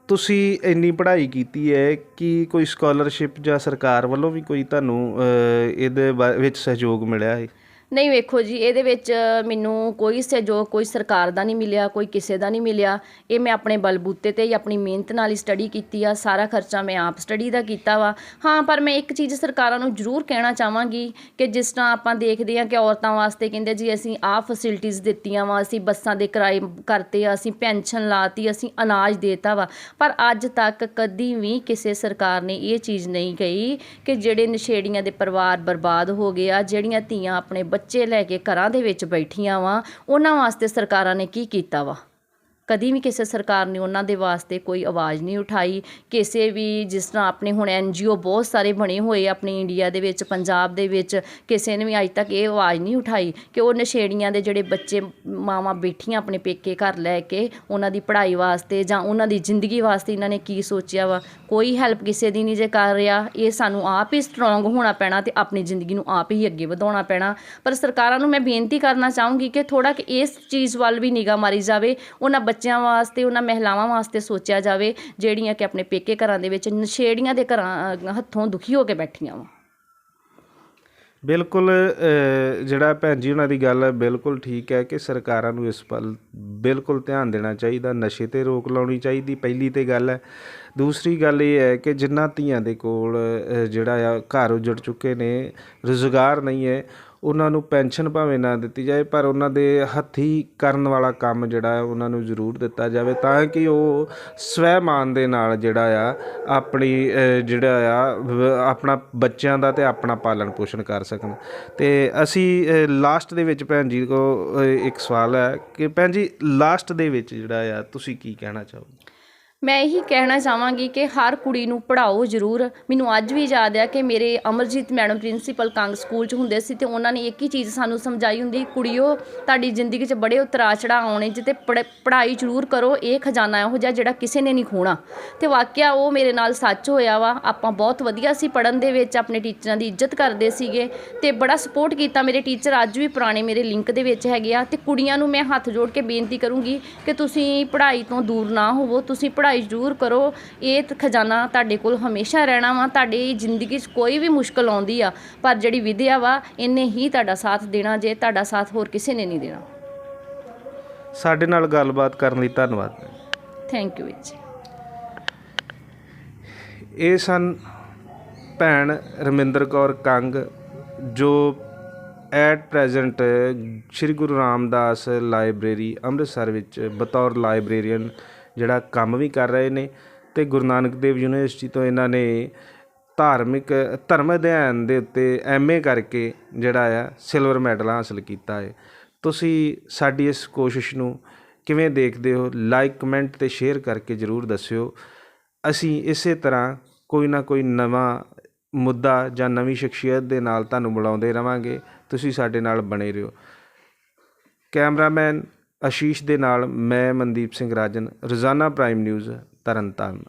ਤੁਸੀਂ ਇੰਨੀ ਪੜ੍ਹਾਈ ਕੀਤੀ ਹੈ, ਕਿ ਕੋਈ ਸਕਾਲਰਸ਼ਿਪ ਜਾਂ ਸਰਕਾਰ ਵੱਲੋਂ ਵੀ ਕੋਈ ਤੁਹਾਨੂੰ ਇਹਦੇ ਵਿੱਚ ਸਹਿਯੋਗ ਮਿਲਿਆ ਹੈ? ਨਹੀਂ, ਵੇਖੋ ਜੀ, ਇਹਦੇ ਵਿੱਚ ਮੈਨੂੰ ਕੋਈ ਸਹਿਯੋਗ ਕੋਈ ਸਰਕਾਰ ਦਾ ਨਹੀਂ ਮਿਲਿਆ, ਕੋਈ ਕਿਸੇ ਦਾ ਨਹੀਂ ਮਿਲਿਆ। ਇਹ ਮੈਂ ਆਪਣੇ ਬਲਬੂਤੇ 'ਤੇ ਹੀ ਆਪਣੀ ਮਿਹਨਤ ਨਾਲ ਹੀ ਸਟੱਡੀ ਕੀਤੀ ਆ। ਸਾਰਾ ਖਰਚਾ ਮੈਂ ਆਪ ਸਟੱਡੀ ਦਾ ਕੀਤਾ ਵਾ। ਹਾਂ, ਪਰ ਮੈਂ ਇੱਕ ਚੀਜ਼ ਸਰਕਾਰਾਂ ਨੂੰ ਜ਼ਰੂਰ ਕਹਿਣਾ ਚਾਹਾਂਗੀ ਕਿ ਜਿਸ ਤਰ੍ਹਾਂ ਆਪਾਂ ਦੇਖਦੇ ਹਾਂ ਕਿ ਔਰਤਾਂ ਵਾਸਤੇ ਕਹਿੰਦੇ ਜੀ ਅਸੀਂ ਆਹ ਫੈਸਿਲਿਟੀਜ਼ ਦਿੱਤੀਆਂ ਵਾ, ਅਸੀਂ ਬੱਸਾਂ ਦੇ ਕਿਰਾਏ ਕਰਤੇ ਆ, ਅਸੀਂ ਪੈਨਸ਼ਨ ਲਾਤੀ, ਅਸੀਂ ਅਨਾਜ ਦੇਤਾ ਵਾ, ਪਰ ਅੱਜ ਤੱਕ ਕਦੀ ਵੀ ਕਿਸੇ ਸਰਕਾਰ ਨੇ ਇਹ ਚੀਜ਼ ਨਹੀਂ ਕਹੀ ਕਿ ਜਿਹੜੇ ਨਸ਼ੇੜੀਆਂ ਦੇ ਪਰਿਵਾਰ ਬਰਬਾਦ ਹੋ ਗਏ ਆ, ਜਿਹੜੀਆਂ ਧੀਆਂ ਆਪਣੇ ਬੱਚੇ ਲੈ ਕੇ ਘਰਾਂ ਦੇ ਵਿੱਚ ਬੈਠੀਆਂ ਵਾ, ਉਹਨਾਂ ਵਾਸਤੇ ਸਰਕਾਰਾਂ ਨੇ ਕੀ ਕੀਤਾ ਵਾ। ਕਦੀ ਵੀ ਕਿਸੇ ਸਰਕਾਰ ਨੇ ਉਹਨਾਂ ਦੇ ਵਾਸਤੇ ਕੋਈ ਆਵਾਜ਼ ਨਹੀਂ ਉਠਾਈ। ਕਿਸੇ ਵੀ ਜਿਸ ਤਰ੍ਹਾਂ ਆਪਣੇ ਹੁਣ NGO ਬਹੁਤ ਸਾਰੇ ਬਣੇ ਹੋਏ ਆਪਣੇ ਇੰਡੀਆ ਦੇ ਵਿੱਚ, ਪੰਜਾਬ ਦੇ ਵਿੱਚ, ਕਿਸੇ ਨੇ ਵੀ ਅੱਜ ਤੱਕ ਇਹ ਆਵਾਜ਼ ਨਹੀਂ ਉਠਾਈ ਕਿ ਉਹ ਨਸ਼ੇੜੀਆਂ ਦੇ ਜਿਹੜੇ ਬੱਚੇ, ਮਾਵਾਂ ਬੈਠੀਆਂ ਆਪਣੇ ਪੇਕੇ ਘਰ ਲੈ ਕੇ, ਉਹਨਾਂ ਦੀ ਪੜ੍ਹਾਈ ਵਾਸਤੇ ਜਾਂ ਉਹਨਾਂ ਦੀ ਜ਼ਿੰਦਗੀ ਵਾਸਤੇ ਇਹਨਾਂ ਨੇ ਕੀ ਸੋਚਿਆ ਵਾ। ਕੋਈ ਹੈਲਪ ਕਿਸੇ ਦੀ ਨਹੀਂ ਜੇ ਕਰ ਰਿਹਾ। ਇਹ ਸਾਨੂੰ ਆਪ ਹੀ ਸਟਰੋਂਗ ਹੋਣਾ ਪੈਣਾ ਤੇ ਆਪਣੀ ਜ਼ਿੰਦਗੀ ਨੂੰ ਆਪ ਹੀ ਅੱਗੇ ਵਧਾਉਣਾ ਪੈਣਾ। ਪਰ ਸਰਕਾਰਾਂ ਨੂੰ ਮੈਂ ਬੇਨਤੀ ਕਰਨਾ ਚਾਹੂੰਗੀ ਕਿ ਥੋੜ੍ਹਾ ਕਿ ਇਸ ਚੀਜ਼ ਵੱਲ ਵੀ ਨਿਗਾਹ ਮਾਰੀ ਜਾਵੇ। ਉਹਨਾਂ ਬੱਚਿਆਂ ਵਾਸਤੇ, ਉਹਨਾਂ ਮਹਿਲਾਵਾਂ ਵਾਸਤੇ ਸੋਚਿਆ ਜਾਵੇ ਜਿਹੜੀਆਂ ਕਿ ਆਪਣੇ ਪੇਕੇ ਘਰਾਂ ਦੇ ਵਿੱਚ ਨਸ਼ੇੜੀਆਂ ਦੇ ਘਰਾਂ ਹੱਥੋਂ ਦੁਖੀ ਹੋ ਕੇ ਬੈਠੀਆਂ ਵਾ। ਬਿਲਕੁਲ, ਜਿਹੜਾ ਭੈਣ ਜੀ ਉਹਨਾਂ ਦੀ ਗੱਲ ਹੈ ਬਿਲਕੁਲ ਠੀਕ ਹੈ ਕਿ ਸਰਕਾਰਾਂ ਨੂੰ ਇਸ ਵੱਲ ਬਿਲਕੁਲ ਧਿਆਨ ਦੇਣਾ ਚਾਹੀਦਾ। ਨਸ਼ੇ 'ਤੇ ਰੋਕ ਲਾਉਣੀ ਚਾਹੀਦੀ, ਪਹਿਲੀ ਤਾਂ ਗੱਲ ਹੈ। ਦੂਸਰੀ ਗੱਲ ਇਹ ਹੈ ਕਿ ਜਿਨ੍ਹਾਂ ਧੀਆਂ ਦੇ ਕੋਲ ਜਿਹੜਾ ਆ ਘਰ ਉਜੜ ਚੁੱਕੇ ਨੇ, ਰੁਜ਼ਗਾਰ ਨਹੀਂ ਹੈ, ਉਹਨਾਂ ਨੂੰ ਪੈਨਸ਼ਨ ਭਾਵੇਂ ਨਾ ਦਿੱਤੀ ਜਾਏ, ਪਰ ਉਹਨਾਂ ਦੇ ਹੱਥੀਂ ਕਰਨ ਵਾਲਾ ਕੰਮ ਜਿਹੜਾ ਉਹਨਾਂ ਨੂੰ ਜ਼ਰੂਰ ਦਿੱਤਾ ਜਾਵੇ, ਤਾਂ ਕਿ ਉਹ ਸਵੈਮਾਨ ਦੇ ਨਾਲ ਜਿਹੜਾ ਆ ਆਪਣੀ ਆਪਣਾ ਬੱਚਿਆਂ ਦਾ ਅਤੇ ਆਪਣਾ ਪਾਲਣ ਪੋਸ਼ਣ ਕਰ ਸਕਣ। ਅਤੇ ਅਸੀਂ ਲਾਸਟ ਦੇ ਵਿੱਚ ਭੈਣ ਜੀ ਕੋਲ ਇੱਕ ਸਵਾਲ ਹੈ ਕਿ ਭੈਣ ਜੀ, ਲਾਸਟ ਦੇ ਵਿੱਚ ਜਿਹੜਾ ਆ ਤੁਸੀਂ ਕੀ ਕਹਿਣਾ ਚਾਹੋਗੇ? ਮੈਂ ਇਹੀ ਕਹਿਣਾ ਚਾਹਾਂਗੀ ਕਿ ਹਰ ਕੁੜੀ ਨੂੰ ਪੜ੍ਹਾਓ ਜ਼ਰੂਰ। ਮੈਨੂੰ ਅੱਜ ਵੀ ਯਾਦ ਆ ਕਿ ਮੇਰੇ Amarjit madam principal Kang school 'ਚ ਹੁੰਦੇ ਸੀ ਅਤੇ ਉਹਨਾਂ ਨੇ ਇੱਕ ਹੀ ਚੀਜ਼ ਸਾਨੂੰ ਸਮਝਾਈ ਹੁੰਦੀ, ਕੁੜੀਓ ਤੁਹਾਡੀ ਜ਼ਿੰਦਗੀ 'ਚ ਬੜੇ ਉਤਰਾਅ ਚੜ੍ਹਾਅ ਆਉਣੇ ਜਿੱਤੇ ਪੜ੍ਹਾਈ ਜ਼ਰੂਰ ਕਰੋ, ਇਹ ਖਜ਼ਾਨਾ ਇਹੋ ਜਿਹਾ ਜਿਹੜਾ ਕਿਸੇ ਨੇ ਨਹੀਂ ਖੋਣਾ। ਅਤੇ ਵਾਕਿਆ ਉਹ ਮੇਰੇ ਨਾਲ ਸੱਚ ਹੋਇਆ ਵਾ। ਆਪਾਂ ਬਹੁਤ ਵਧੀਆ ਸੀ ਪੜ੍ਹਨ ਦੇ ਵਿੱਚ, ਆਪਣੇ ਟੀਚਰਾਂ ਦੀ ਇੱਜ਼ਤ ਕਰਦੇ ਸੀਗੇ ਅਤੇ ਬੜਾ ਸਪੋਰਟ ਕੀਤਾ। ਮੇਰੇ ਟੀਚਰ ਅੱਜ ਵੀ ਪੁਰਾਣੇ ਮੇਰੇ ਲਿੰਕ ਦੇ ਵਿੱਚ ਹੈਗੇ ਆ। ਅਤੇ ਕੁੜੀਆਂ ਨੂੰ ਮੈਂ ਹੱਥ ਜੋੜ ਕੇ ਬੇਨਤੀ ਕਰੂੰਗੀ ਕਿ ਤੁਸੀਂ ਪੜ੍ਹਾਈ ਤੋਂ ਦੂਰ ਨਾ ਹੋਵੋ, ਤੁਸੀਂ ਪੜ੍ਹਾਈ ਜ਼ਰੂਰ ਕਰੋ। ਇਹ ਖਜ਼ਾਨਾ ਤੁਹਾਡੇ ਕੋਲ ਹਮੇਸ਼ਾ ਰਹਿਣਾ ਵਾ। ਤੁਹਾਡੀ ਜ਼ਿੰਦਗੀ 'ਚ ਕੋਈ ਵੀ ਮੁਸ਼ਕਿਲ ਆਉਂਦੀ ਆ, ਪਰ ਜਿਹੜੀ ਵਿੱਦਿਆ ਵਾ ਇਹਨੇ ਹੀ ਤੁਹਾਡਾ ਸਾਥ ਦੇਣਾ, ਜੇ ਤੁਹਾਡਾ ਸਾਥ ਹੋਰ ਕਿਸੇ ਨੇ ਨਹੀਂ ਦੇਣਾ। ਸਾਡੇ ਨਾਲ ਗੱਲਬਾਤ ਕਰਨ ਲਈ ਧੰਨਵਾਦ। ਥੈਂਕ ਯੂ ਜੀ। ਇਹ ਸਨ ਭੈਣ ਰਮਿੰਦਰ ਕੌਰ ਕੰਗ, ਜੋ at present Shri Guru Ramdas library Amritsar ਵਿੱਚ ਬਤੌਰ ਲਾਇਬ੍ਰੇਰੀਅਨ ਜਿਹੜਾ ਕੰਮ ਵੀ ਕਰ ਰਹੇ ਨੇ, ਅਤੇ ਗੁਰੂ ਨਾਨਕ ਦੇਵ ਯੂਨੀਵਰਸਿਟੀ ਤੋਂ ਇਹਨਾਂ ਨੇ ਧਰਮ ਅਧਿਐਨ ਦੇ ਉੱਤੇ MA ਕਰਕੇ ਜਿਹੜਾ ਆ ਸਿਲਵਰ ਮੈਡਲ ਹਾਸਲ ਕੀਤਾ ਹੈ। ਤੁਸੀਂ ਸਾਡੀ ਇਸ ਕੋਸ਼ਿਸ਼ ਨੂੰ ਕਿਵੇਂ ਦੇਖਦੇ ਹੋ? ਲਾਈਕ, ਕਮੈਂਟ ਅਤੇ ਸ਼ੇਅਰ ਕਰਕੇ ਜ਼ਰੂਰ ਦੱਸਿਓ। ਅਸੀਂ ਇਸੇ ਤਰ੍ਹਾਂ ਕੋਈ ਨਾ ਕੋਈ ਨਵਾਂ ਮੁੱਦਾ ਜਾਂ ਨਵੀਂ ਸ਼ਖਸੀਅਤ ਦੇ ਨਾਲ ਤੁਹਾਨੂੰ ਮਿਲਾਉਂਦੇ ਰਹਾਂਗੇ। ਤੁਸੀਂ ਸਾਡੇ ਨਾਲ ਬਣੇ ਰਹੋ। ਕੈਮਰਾਮੈਨ ਆਸ਼ੀਸ਼ ਦੇ ਨਾਲ ਮੈਂ ਮਨਦੀਪ ਸਿੰਘ ਰਾਜਨ, ਰੋਜ਼ਾਨਾ ਪ੍ਰਾਈਮ ਨਿਊਜ਼, ਤਰਨਤਾਰਨ।